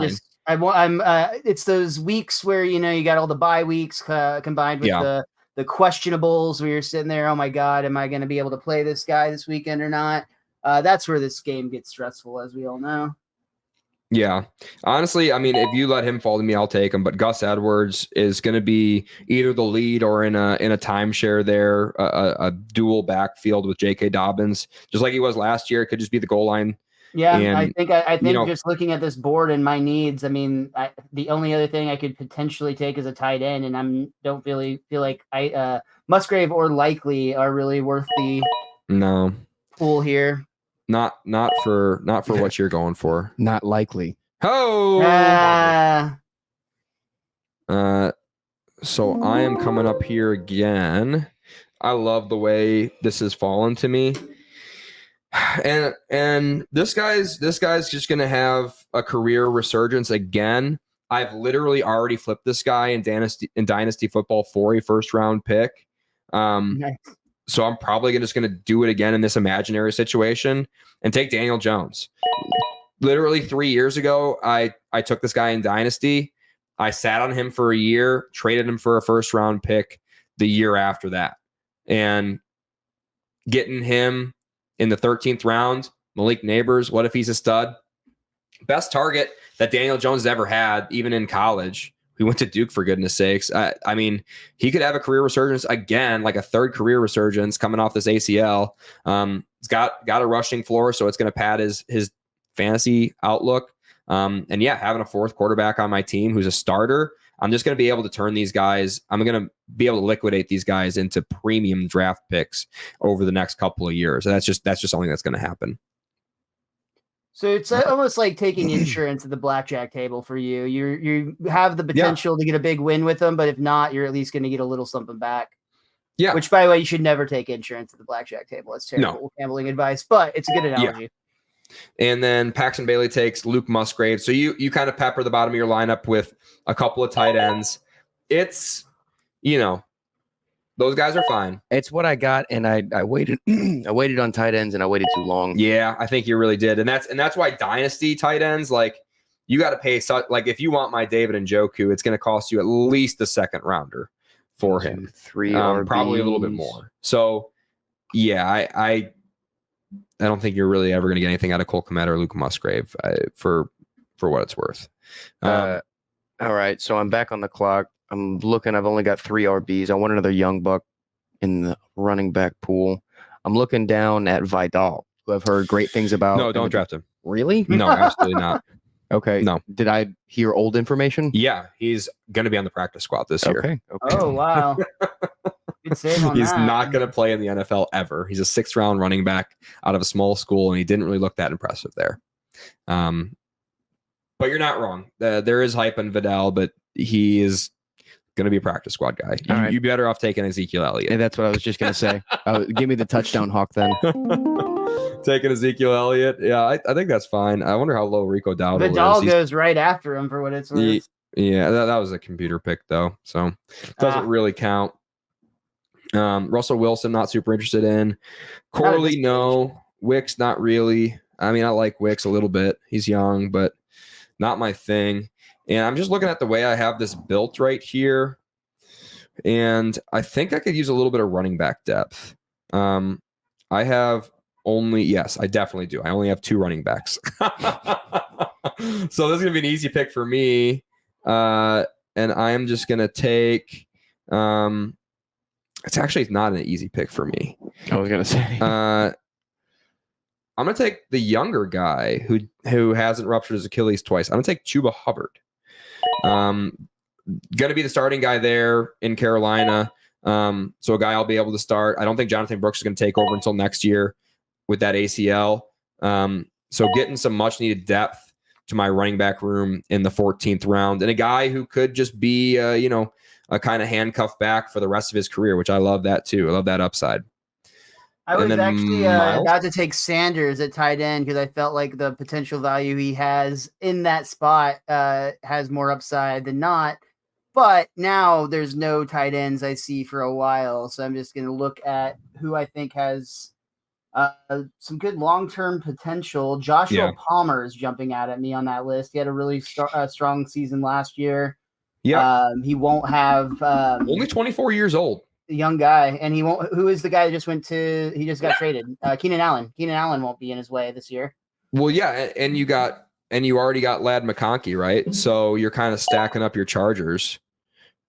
It's those weeks where you got all the bye weeks combined with the questionables where you're sitting there. Oh my God, am I going to be able to play this guy this weekend or not? That's where this game gets stressful, as we all know. Yeah. Honestly, I mean, if you let him fall to me, I'll take him. But Gus Edwards is going to be either the lead or in a timeshare there, a dual backfield with J.K. Dobbins, just like he was last year. It could just be the goal line. Yeah, and, I think just looking at this board and my needs, I mean, the only other thing I could potentially take is a tight end, and I don't really feel like Musgrave or Likely are really worth the pool here. Not for what you're going for. Not likely. So I am coming up here again. I love the way this has fallen to me. And this guy's just gonna have a career resurgence again. I've literally already flipped this guy in Dynasty football for a 1st round pick. Nice. So I'm probably just going to do it again in this imaginary situation and take Daniel Jones. Literally 3 years ago, I took this guy in Dynasty. I sat on him for a year, traded him for a 1st round pick the year after that. And getting him in the 13th round, Malik Neighbors, what if he's a stud? Best target that Daniel Jones has ever had, even in college. He went to Duke, for goodness sakes. I mean, he could have a career resurgence again, like a 3rd career resurgence coming off this ACL. He's got a rushing floor, so it's going to pad his fantasy outlook. And having a 4th quarterback on my team who's a starter, I'm just going to be able to turn these guys. I'm going to be able to liquidate these guys into premium draft picks over the next couple of years. And that's just something that's going to happen. So it's almost like taking insurance at the blackjack table for you. You have the potential to get a big win with them, but if not, you're at least going to get a little something back. Yeah. Which, by the way, you should never take insurance at the blackjack table. It's terrible gambling advice, but it's a good analogy. Yeah. And then Paxton Bailey takes Luke Musgrave. So you kind of pepper the bottom of your lineup with a couple of tight ends. It's, those guys are fine. It's what I got, and I waited. I waited on tight ends, and I waited too long. Yeah, I think you really did, and that's why Dynasty tight ends, like, you got to pay. Like, if you want my David Njoku, it's going to cost you at least a 2nd rounder for him. 3 probably a little bit more. So, yeah, I don't think you're really ever going to get anything out of Cole Kmet or Luke Musgrave for what it's worth. All right, so I'm back on the clock. I'm looking. I've only got 3 RBs. I want another young buck in the running back pool. I'm looking down at Vidal, who I've heard great things about. No, don't draft him. Really? No, absolutely not. Okay. No. Did I hear old information? Yeah, he's going to be on the practice squad this year. Okay. Oh, wow. Good save on He's that. not going to play in the NFL ever. He's a 6th round running back out of a small school, and he didn't really look that impressive there. But you're not wrong. There is hype on Vidal, but he is going to be a practice squad guy. You better off taking Ezekiel Elliott. And that's what I was just going to say. Give me the touchdown hawk then. Taking Ezekiel Elliott. Yeah, I think that's fine. I wonder how low Rico Dowdle Vidal is. goes right after him for what it's worth. Yeah, that was a computer pick, though. So doesn't really count. Russell Wilson, not super interested in. Corley, no. Wicks, not really. I mean, I like Wicks a little bit. He's young, but not my thing. And I'm just looking at the way I have this built right here. And I think I could use a little bit of running back depth. I have I definitely do. I only have 2 running backs. So this is going to be an easy pick for me. And I am just going to take, it's actually not an easy pick for me. I was going to say. I'm going to take the younger guy who hasn't ruptured his Achilles twice. I'm going to take Chuba Hubbard. Going to be the starting guy there in Carolina. So a guy I'll be able to start. I don't think Jonathan Brooks is going to take over until next year with that ACL. So getting some much needed depth to my running back room in the 14th round, and a guy who could just be, a kind of handcuff back for the rest of his career, which I love that too. I love that upside. I was actually about to take Sanders at tight end because I felt like the potential value he has in that spot has more upside than not. But now there's no tight ends I see for a while. So I'm just going to look at who I think has some good long-term potential. Joshua Palmer is jumping out at me on that list. He had a really strong season last year. Yeah. He won't have only 24 years old. Young guy, and he won't. Who is the guy that he just got traded? Keenan Allen. Keenan Allen won't be in his way this year. Well, yeah, and you already got Ladd McConkey, right? So you're kind of stacking up your Chargers.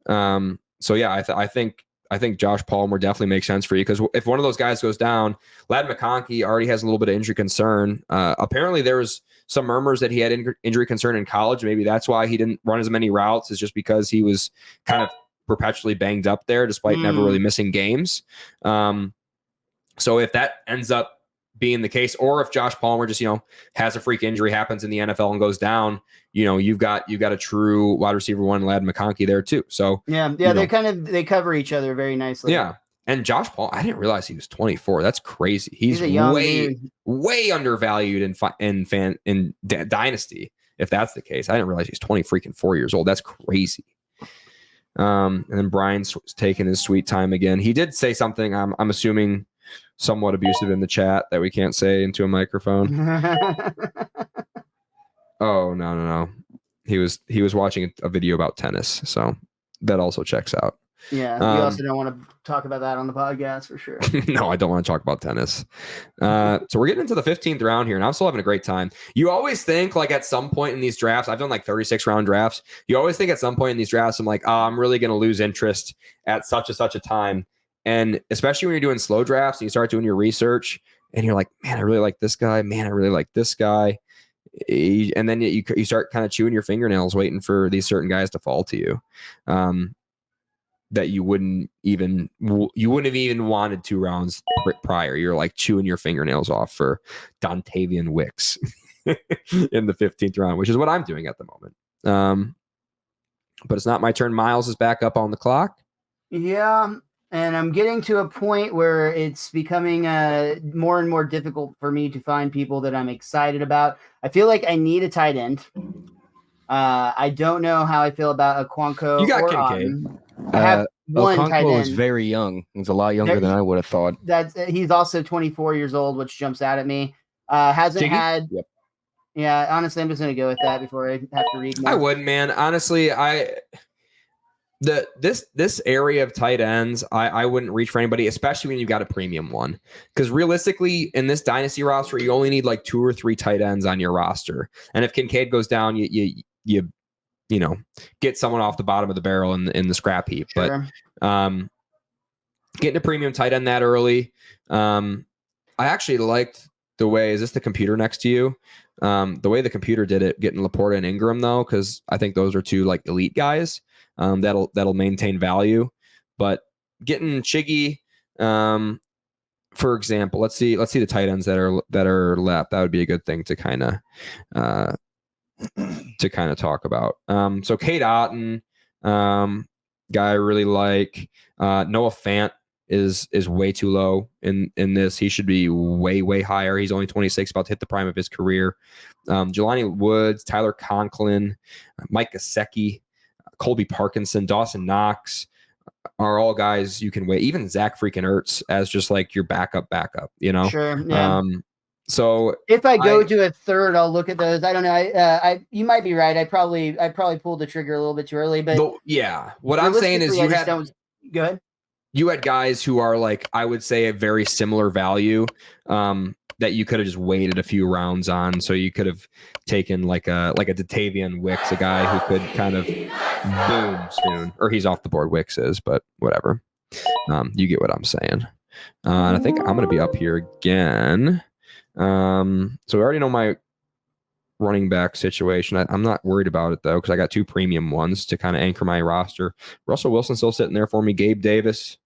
So yeah, I think Josh Palmer definitely makes sense for you because if one of those guys goes down, Ladd McConkey already has a little bit of injury concern. Apparently, there was some murmurs that he had injury concern in college. Maybe that's why he didn't run as many routes, is just because he was kind of perpetually banged up there despite never really missing games. So if that ends up being the case, or if Josh Palmer just, has a freak injury, happens in the NFL and goes down, you've got a true wide receiver 1, Ladd McConkey there too. So they cover each other very nicely. Yeah. And Josh Palmer, I didn't realize he was 24. That's crazy. He's a young way undervalued in Dynasty. If that's the case, I didn't realize he's 24 years old. That's crazy. And then Brian's taking his sweet time again. He did say something, I'm assuming somewhat abusive in the chat that we can't say into a microphone. Oh, no. He was watching a video about tennis. So that also checks out. Yeah. We also don't want to talk about that on the podcast for sure. No, I don't want to talk about tennis. So we're getting into the 15th round here, and I'm still having a great time. You always think, like, at some point in these drafts, I've done like 36 round drafts. You always think at some point in these drafts, I'm like, I'm really going to lose interest at such a time. And especially when you're doing slow drafts and you start doing your research and you're like, man, I really like this guy. Man, I really like this guy. And then you start kind of chewing your fingernails waiting for these certain guys to fall to you. That you wouldn't have even wanted 2 rounds prior. You're like chewing your fingernails off for Dontavian Wicks in the 15th round, which is what I'm doing at the moment. But it's not my turn. Miles is back up on the clock. Yeah. And I'm getting to a point where it's becoming more and more difficult for me to find people that I'm excited about. I feel like I need a tight end. I don't know how I feel about Okonkwo. You got Kincaid. I have one tight end. Okonkwo is very young. He's a lot younger than I would have thought. He's also 24 years old, which jumps out at me. Hasn't Jiggy? had. Yep. Yeah, honestly, I'm just gonna go with that before I have to read more. I wouldn't, man. Honestly, this area of tight ends, I wouldn't reach for anybody, especially when you've got a premium one. Because realistically, in this dynasty roster, you only need like 2 or 3 tight ends on your roster. And if Kincaid goes down, you get someone off the bottom of the barrel in the scrap heap. Sure. But getting a premium tight end that early, I actually liked the way, is this the computer next to you? The way the computer did it, getting Laporta and Ingram though, because I think those are 2 like elite guys that'll maintain value. But getting Chiggy, for example, let's see the tight ends that are left. That would be a good thing to kind of talk about. So Kate Otten, guy I really like. Noah Fant is way too low in this. He should be way higher. He's only 26, about to hit the prime of his career. Jelani Woods, Tyler Conklin, Mike Gesicki, Colby Parkinson, Dawson Knox are all guys you can wait. Even Zach freaking Ertz as just like your backup, you know? Sure. Yeah. So if I go to a third, I'll look at those. I don't know. You might be right. I probably pulled the trigger a little bit too early, but what I'm saying is go ahead. You had guys who are like, I would say, a very similar value that you could have just waited a few rounds on. So you could have taken like a Datavian Wicks, a guy who could kind of boom soon, or he's off the board. Wicks is, but whatever. You get what I'm saying. And I think I'm going to be up here again. So we already know my running back situation. I'm not worried about it though, because I got 2 premium ones to kind of anchor my roster. Russell Wilson still sitting there for me. Gabe Davis.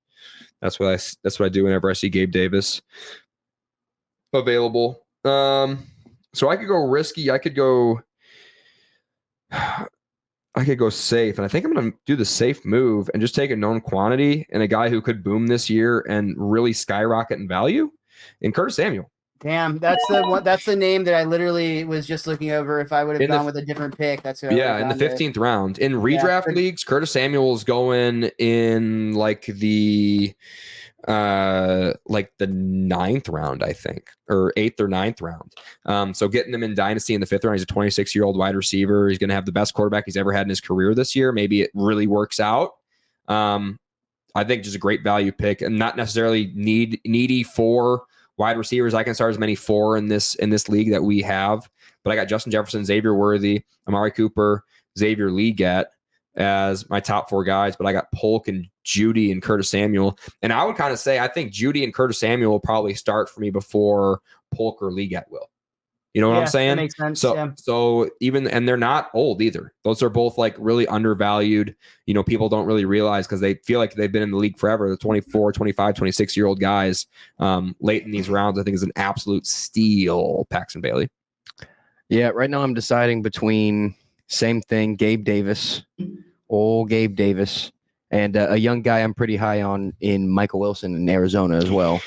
That's what I do whenever I see Gabe Davis available. So I could go risky. I could go safe, and I think I'm going to do the safe move and just take a known quantity and a guy who could boom this year and really skyrocket in value in Curtis Samuel. Damn, that's the one. That's the name that I literally was just looking over. If I would have gone with a different pick, that's who. In the 15th round in redraft leagues, Curtis Samuel is going in like the 9th round, I think, or 8th or 9th round. So getting him in Dynasty in the 5th round, he's a 26-year-old wide receiver. He's going to have the best quarterback he's ever had in his career this year. Maybe it really works out. I think just a great value pick, and not necessarily needy for wide receivers. I can start as many 4 in this league that we have, but I got Justin Jefferson, Xavier Worthy, Amari Cooper, Xavier Leggett as my top 4 guys, but I got Polk and Judy and Curtis Samuel. And I would kind of say I think Judy and Curtis Samuel will probably start for me before Polk or Leggett will. You know what I'm saying? That makes sense. So even, and they're not old either. Those are both like really undervalued. You know, people don't really realize because they feel like they've been in the league forever. The 24, 25, 26-year-old guys late in these rounds, I think is an absolute steal, Paxton Bailey. Yeah, right now I'm deciding between same thing, Gabe Davis, and a young guy I'm pretty high on in Michael Wilson in Arizona as well.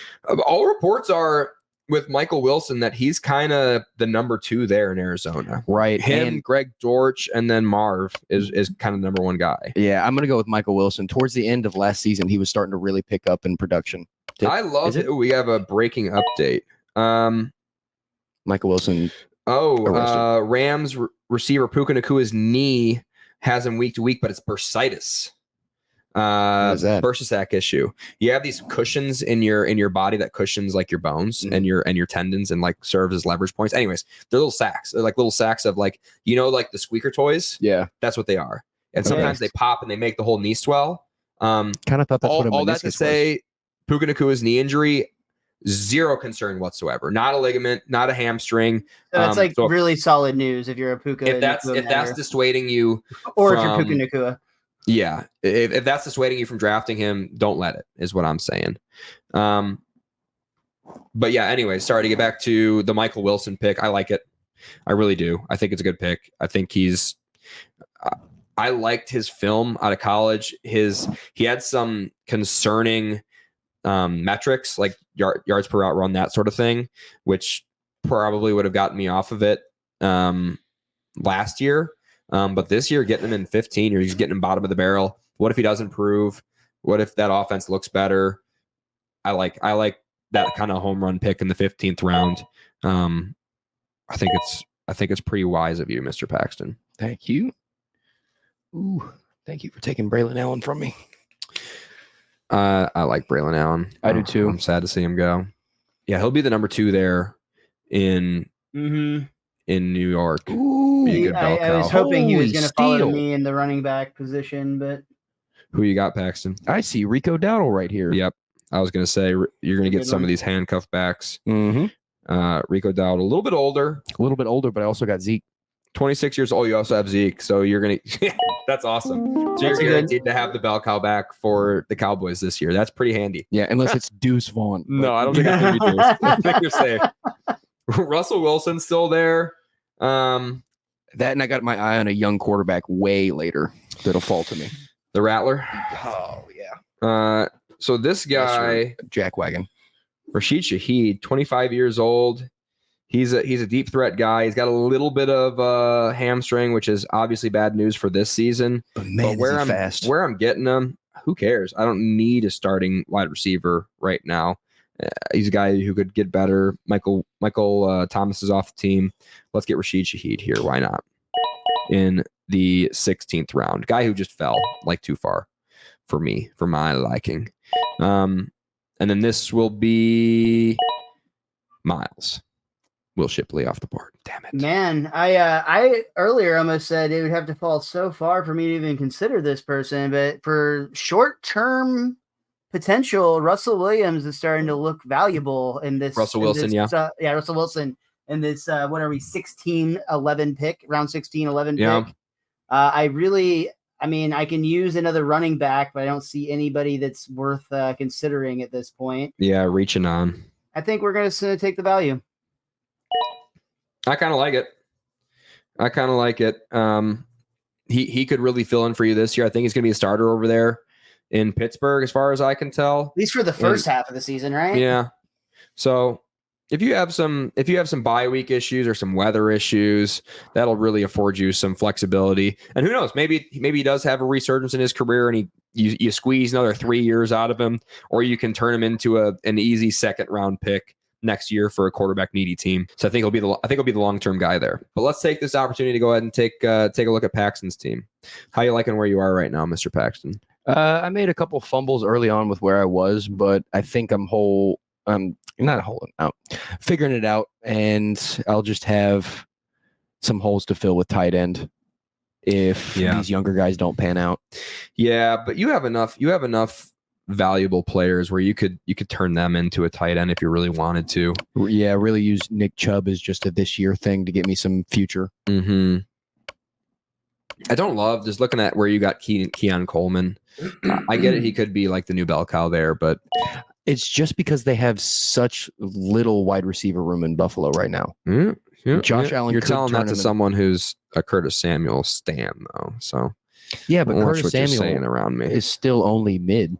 All reports are with Michael Wilson that he's kind of the number 2 there in Arizona. Right. Him, and Greg Dortch, and then Marv is kind of the number 1 guy. Yeah, I'm going to go with Michael Wilson. Towards the end of last season, he was starting to really pick up in production. I love it. We have a breaking update. Michael Wilson. Rams receiver Puka Nakua's knee has him week to week, but it's bursitis. Bursitis issue. You have these cushions in your body that cushions like your bones and your tendons and like serves as leverage points. Anyways, they're little sacks. They're like little sacks of like, you know, like the squeaker toys. Yeah, that's what they are. And sometimes they pop and they make the whole knee swell. Kind of thought that's what all that to say. Puka Nakua's knee injury, zero concern whatsoever. Not a ligament, not a hamstring. That's really solid news if you're a Puka. If that's dissuading you, or if you're Puka Nakua. Yeah, if that's dissuading you from drafting him, don't let it, is what I'm saying. But yeah, anyway, sorry to get back to the Michael Wilson pick. I like it. I really do. I think it's a good pick. I think I liked his film out of college. He had some concerning metrics like yards per route run, that sort of thing, which probably would have gotten me off of it last year. But this year, getting him in 15, you're just getting him bottom of the barrel. What if he doesn't improve? What if that offense looks better? I like that kind of home run pick in the 15th round. I think it's pretty wise of you, Mr. Paxton. Thank you. Ooh, thank you for taking Braylon Allen from me. I like Braylon Allen. I do too. I'm sad to see him go. Yeah, he'll be the number 2 there in New York. Ooh, I was hoping he was going to follow me in the running back position, but who you got, Paxton? I see Rico Dowdle right here. Yep. I was going to say you're going to get some of these handcuff backs. Mm-hmm. Rico Dowdle, a little bit older, but I also got Zeke. 26 years old. You also have Zeke, so you're going to That's awesome. So That's you're a good- guaranteed to have the bell cow back for the Cowboys this year. That's pretty handy. Yeah, unless it's Deuce Vaughn. No, I don't think it's going to be Deuce. I think you're safe. Russell Wilson's still there. That, and I got my eye on a young quarterback way later that'll fall to me. The Rattler. Oh, yeah. So this guy, Jack Wagon. Rashid Shaheed, 25 years old. He's a deep threat guy. He's got a little bit of hamstring, which is obviously bad news for this season. But man, where is he fast. Where I'm getting him, who cares? I don't need a starting wide receiver right now. He's a guy who could get better. Michael Thomas is off the team. Let's get Rashid Shaheed here. Why not? In the 16th round, guy who just fell like too far for me, for my liking. And then this will be Miles. Will Shipley off the board. Damn it. Man, I earlier almost said it would have to fall so far for me to even consider this person, but for short-term potential, Russell Williams is starting to look valuable in this. Russell Wilson, Russell Wilson in this, what are we, 16-11 pick, round 16-11 pick. I mean, I can use another running back, but I don't see anybody that's worth considering at this point. Yeah, reaching on. I think we're going to take the value. I kind of like it. He could really fill in for you this year. I think he's going to be a starter over there in Pittsburgh, as far as I can tell. At least for the first half of the season, right? Yeah. So if you have some bye week issues or some weather issues, that'll really afford you some flexibility. And who knows? Maybe he does have a resurgence in his career, and you squeeze another 3 years out of him, or you can turn him into an easy second round pick next year for a quarterback needy team. So I think he'll be the long-term guy there. But let's take this opportunity to go ahead and take a look at Paxton's team. How you liking where you are right now, Mr. Paxton? I made a couple fumbles early on with where I was, but I think I'm whole. Not holding out, figuring it out, and I'll just have some holes to fill with tight end if these younger guys don't pan out. Yeah, but you have enough valuable players where you could turn them into a tight end if you really wanted to. Yeah, really use Nick Chubb as just a this year thing to get me some future. Mm-hmm. I don't love just looking at where you got Keon Coleman. I get it. He could be like the new bell cow there, but it's just because they have such little wide receiver room in Buffalo right now. Yeah, Josh Allen. You're telling that to someone who's a Curtis Samuel stan, though. So yeah, but Curtis Samuel saying around me is still only mid.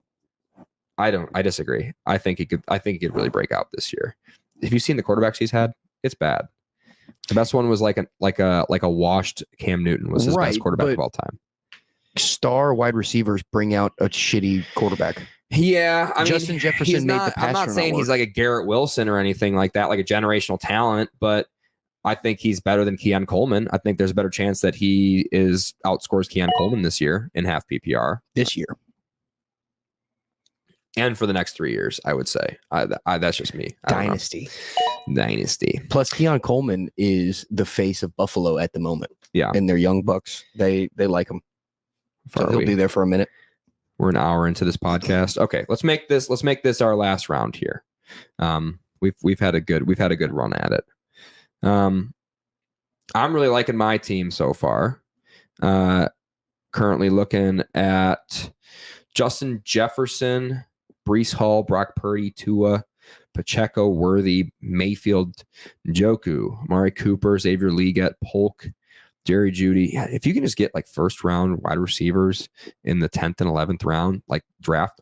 I disagree. I think he could really break out this year. Have you seen the quarterbacks he's had? It's bad. The best one was like a washed Cam Newton was his best quarterback of all time. Star wide receivers bring out a shitty quarterback. Yeah, I mean, Justin Jefferson made the pass. I'm not saying he's like a Garrett Wilson or anything like that, like a generational talent, but I think he's better than Keon Coleman. I think there's a better chance that he outscores Keon Coleman this year in half PPR. This year. And for the next 3 years, I would say. That's just me. Dynasty. Plus, Keon Coleman is the face of Buffalo at the moment. Yeah. And their young bucks, they like him. So he'll be there for a minute. We're an hour into this podcast. Okay, let's make this our last round here. We've had a good run at it. I'm really liking my team so far. Currently looking at Justin Jefferson, Breece Hall, Brock Purdy, Tua, Pacheco, Worthy, Mayfield, Njoku, Amari Cooper, Xavier Leggett, Polk, Jerry Jeudy. Yeah, if you can just get like first round wide receivers in the 10th and 11th round, like draft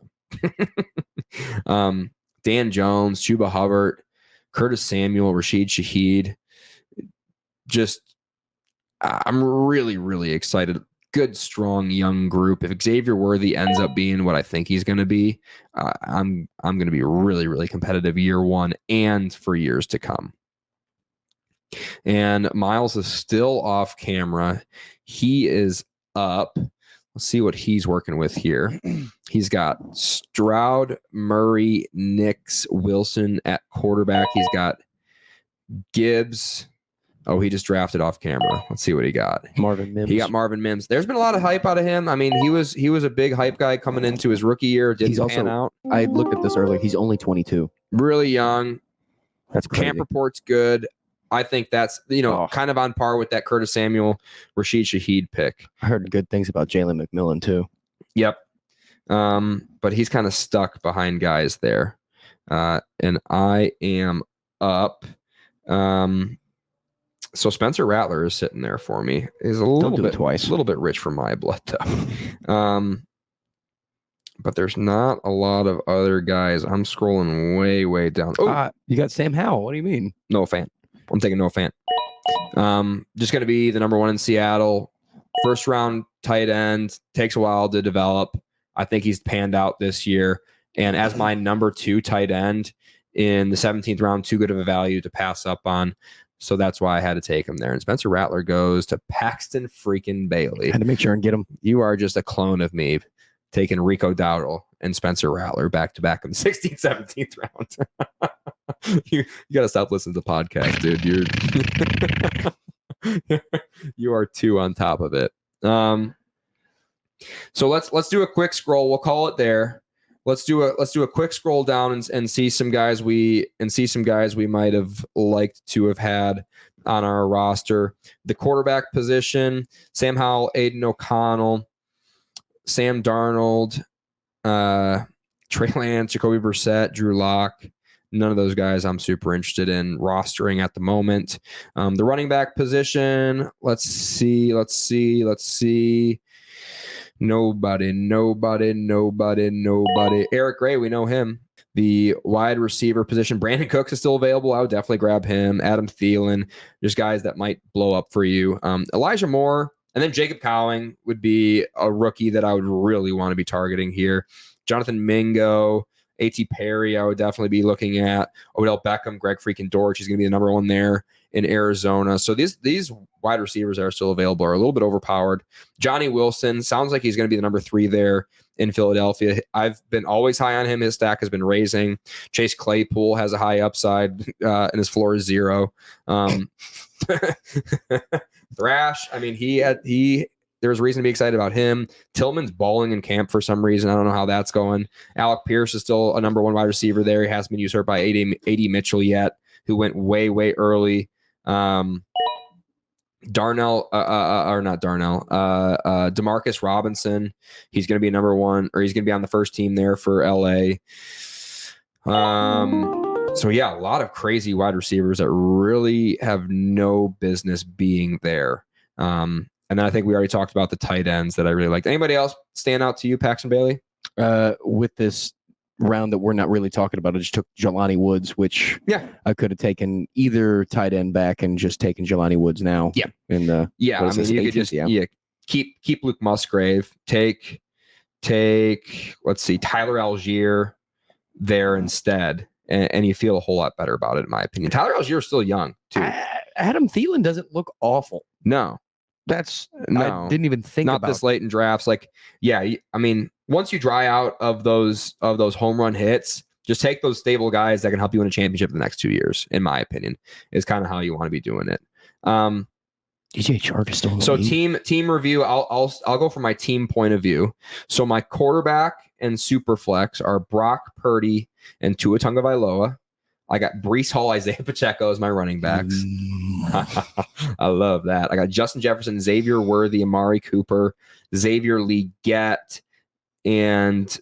them. Dan Jones, Chuba Hubbard, Curtis Samuel, Rashid Shaheed. I'm really, really excited. Good, strong, young group. If Xavier Worthy ends up being what I think he's going to be, I'm going to be really, really competitive year one and for years to come. And Miles is still off camera. He is up. Let's see what he's working with here. He's got Stroud, Murray, Nix, Wilson at quarterback. He's got Gibbs. Oh, he just drafted off camera. Let's see what he got. Marvin Mims. He got Marvin Mims. There's been a lot of hype out of him. I mean, he was a big hype guy coming into his rookie year. Didn't pan out. I looked at this earlier. He's only 22. Really young. That's crazy. Camp report's good. I think that's, kind of on par with that Curtis Samuel, Rashid Shaheed pick. I heard good things about Jalen McMillan too. Yep. But he's kind of stuck behind guys there. And I am up. So Spencer Rattler is sitting there for me. He's a little bit rich for my blood though. But there's not a lot of other guys. I'm scrolling way down. Oh, you got Sam Howell. What do you mean? Noah Fant. I'm taking Noah Fant. Just going to be the number 1 in Seattle. First round tight end. Takes a while to develop. I think he's panned out this year. And as my number 2 tight end in the 17th round, too good of a value to pass up on. So that's why I had to take him there. And Spencer Rattler goes to Paxton freaking Bailey. Had to make sure and get him. You are just a clone of me, taking Rico Dowdle and Spencer Rattler back to back in the 16th, 17th round. you got to stop listening to the podcast, dude. You are too on top of it. So let's do a quick scroll. We'll call it there. Let's do a quick scroll down and see some guys we might have liked to have had on our roster. The quarterback position: Sam Howell, Aiden O'Connell, Sam Darnold, Trey Lance, Jacoby Brissett, Drew Lock. None of those guys I'm super interested in rostering at the moment. The running back position: let's see. Nobody. Eric Gray, we know him. The wide receiver position: Brandon Cooks is still available. I would definitely grab him. Adam Thielen, just guys that might blow up for you. Elijah Moore, and then Jacob Cowing would be a rookie that I would really want to be targeting here. Jonathan Mingo, A.T. Perry, I would definitely be looking at. Odell Beckham, Greg freaking Dortch, he's going to be the number 1 there in Arizona. So these wide receivers that are still available are a little bit overpowered. Johnny Wilson sounds like he's going to be the number 3 there in Philadelphia. I've been always high on him. His stack has been raising. Chase Claypool has a high upside, and his floor is 0. Thrash, I mean, there's reason to be excited about him. Tillman's balling in camp for some reason. I don't know how that's going. Alec Pierce is still a number 1 wide receiver there. He hasn't been usurped by A.D. Mitchell yet, who went way early. Demarcus Robinson, he's going to be number 1, or he's going to be on the first team there for LA. So yeah, a lot of crazy wide receivers that really have no business being there. And then I think we already talked about the tight ends that I really liked. Anybody else stand out to you, Paxton Bailey? With this round that we're not really talking about, I just took Jelani Woods, which I could have taken either tight end back and just taken Jelani Woods now. Yeah. In the you could just keep Luke Musgrave. Take let's see, Tyler Algier there instead, and you feel a whole lot better about it, in my opinion. Tyler Algier is still young too. Adam Thielen doesn't look awful. No. I didn't even think not about this late in drafts. Like, I mean, once you dry out of those home run hits, just take those stable guys that can help you win a championship in the next 2 years, in my opinion, is kind of how you want to be doing it. DJ Chark is still in the league. Team review. I'll go from my team point of view. So my quarterback and super flex are Brock Purdy and Tua Tagovailoa. I got Breece Hall, Isaiah Pacheco as my running backs. I love that. I got Justin Jefferson, Xavier Worthy, Amari Cooper, Xavier Legette, and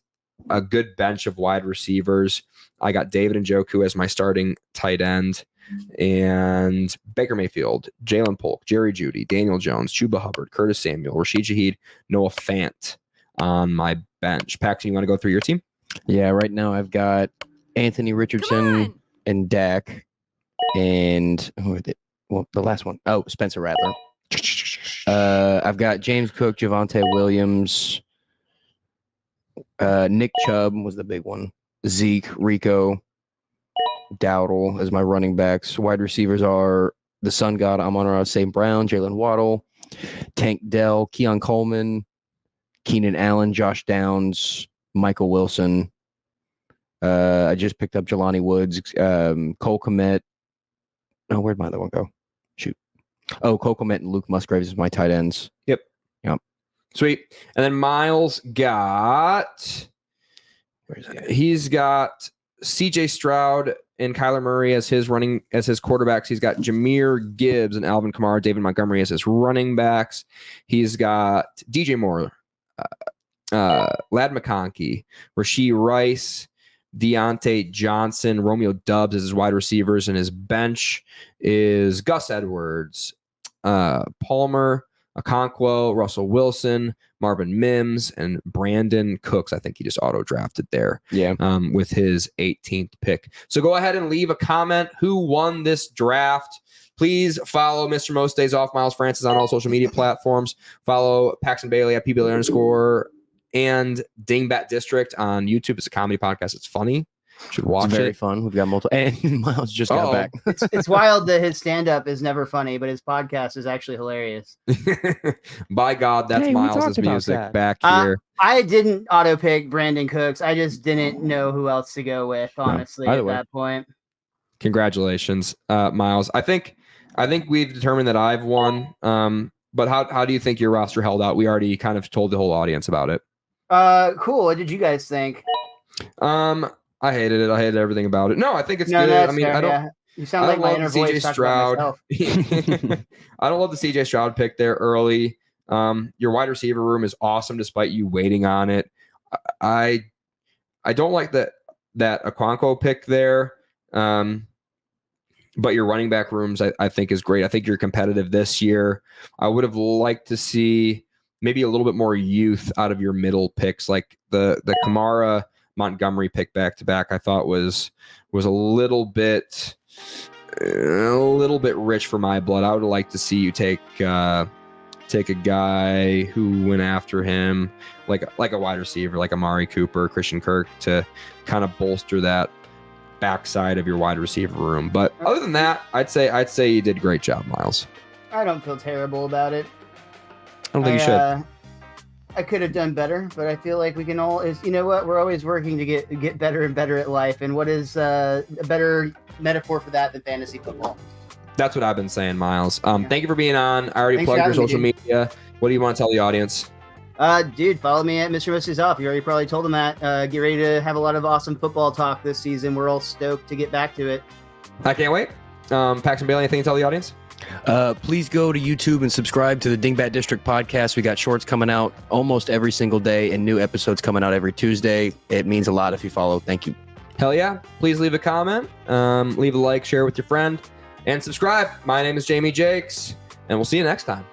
a good bench of wide receivers. I got David Njoku as my starting tight end, and Baker Mayfield, Jalen Polk, Jerry Jeudy, Daniel Jones, Chuba Hubbard, Curtis Samuel, Rashid Shaheed, Noah Fant on my bench. Paxton, you want to go through your team? Yeah, right now I've got Anthony Richardson and Dak, and the last one. Oh, Spencer Rattler. I've got James Cook, Javonte Williams, Nick Chubb was the big one, Zeke, Rico, Dowdle as my running backs. Wide receivers are the Sun God, Amon-Ra St. Brown, Jalen Waddle, Tank Dell, Keon Coleman, Keenan Allen, Josh Downs, Michael Wilson. I just picked up Jelani Woods, Cole Kmet. Oh, where'd my other one go? Shoot. Oh, Cole Kmet and Luke Musgrave is my tight ends. Yep. Sweet. And then Miles got... He's got CJ Stroud and Kyler Murray as his quarterbacks. He's got Jahmyr Gibbs and Alvin Kamara, David Montgomery as his running backs. He's got DJ Moore, Lad McConkey, Rashee Rice, Deontay Johnson, Romeo Doubs as his wide receivers, and his bench is Gus Edwards, Palmer, Okonkwo, Russell Wilson, Marvin Mims, and Brandon Cooks. I think he just auto-drafted there with his 18th pick. So go ahead and leave a comment. Who won this draft? Please follow Mr. Most Days Off, Miles Francis, on all social media platforms. Follow Paxton Bailey at PBailey_ and Dingbat District on YouTube. It's a comedy podcast. It's funny. Should watch it's very it. fun. We've got multiple. And Miles just got back. It's wild that his stand-up is never funny, but his podcast is actually hilarious. By God, that's Miles' music back here. I didn't auto-pick Brandon Cooks. I just didn't know who else to go with, honestly, at that point. Congratulations, Miles. I think we've determined that I've won. But how do you think your roster held out? We already kind of told the whole audience about it. Cool. What did you guys think? I hated it. I hated everything about it. No, I think it's good. I mean, fair, You sound like my inner voice talking about myself. I don't love the CJ Stroud pick there early. Your wide receiver room is awesome despite you waiting on it. I don't like that Okonkwo pick there. But your running back rooms, I think, is great. I think you're competitive this year. I would have liked to see maybe a little bit more youth out of your middle picks, like the Kamara Montgomery pick back to back. I thought was a little bit rich for my blood. I would have liked to see you take a guy who went after him, like a wide receiver, like Amari Cooper, Christian Kirk, to kind of bolster that backside of your wide receiver room. But other than that, I'd say you did a great job, Miles. I don't feel terrible about it. I don't think you should. I could have done better, but I feel like we can you know what? We're always working to get better and better at life. And what is a better metaphor for that than fantasy football? That's what I've been saying, Miles. Thank you for being on. I already plugged your social media. What do you want to tell the audience? Dude, follow me at Mr. Most Off. You already probably told them that. Get ready to have a lot of awesome football talk this season. We're all stoked to get back to it. I can't wait. Paxton Bailey, anything to tell the audience? Please go to YouTube and subscribe to the Dingbat District podcast. We got shorts coming out almost every single day and new episodes coming out every Tuesday. It means a lot if you follow. Thank you. Hell yeah. Please leave a comment, leave a like, share with your friend, and subscribe. My name is Jamie Jakes, and we'll see you next time.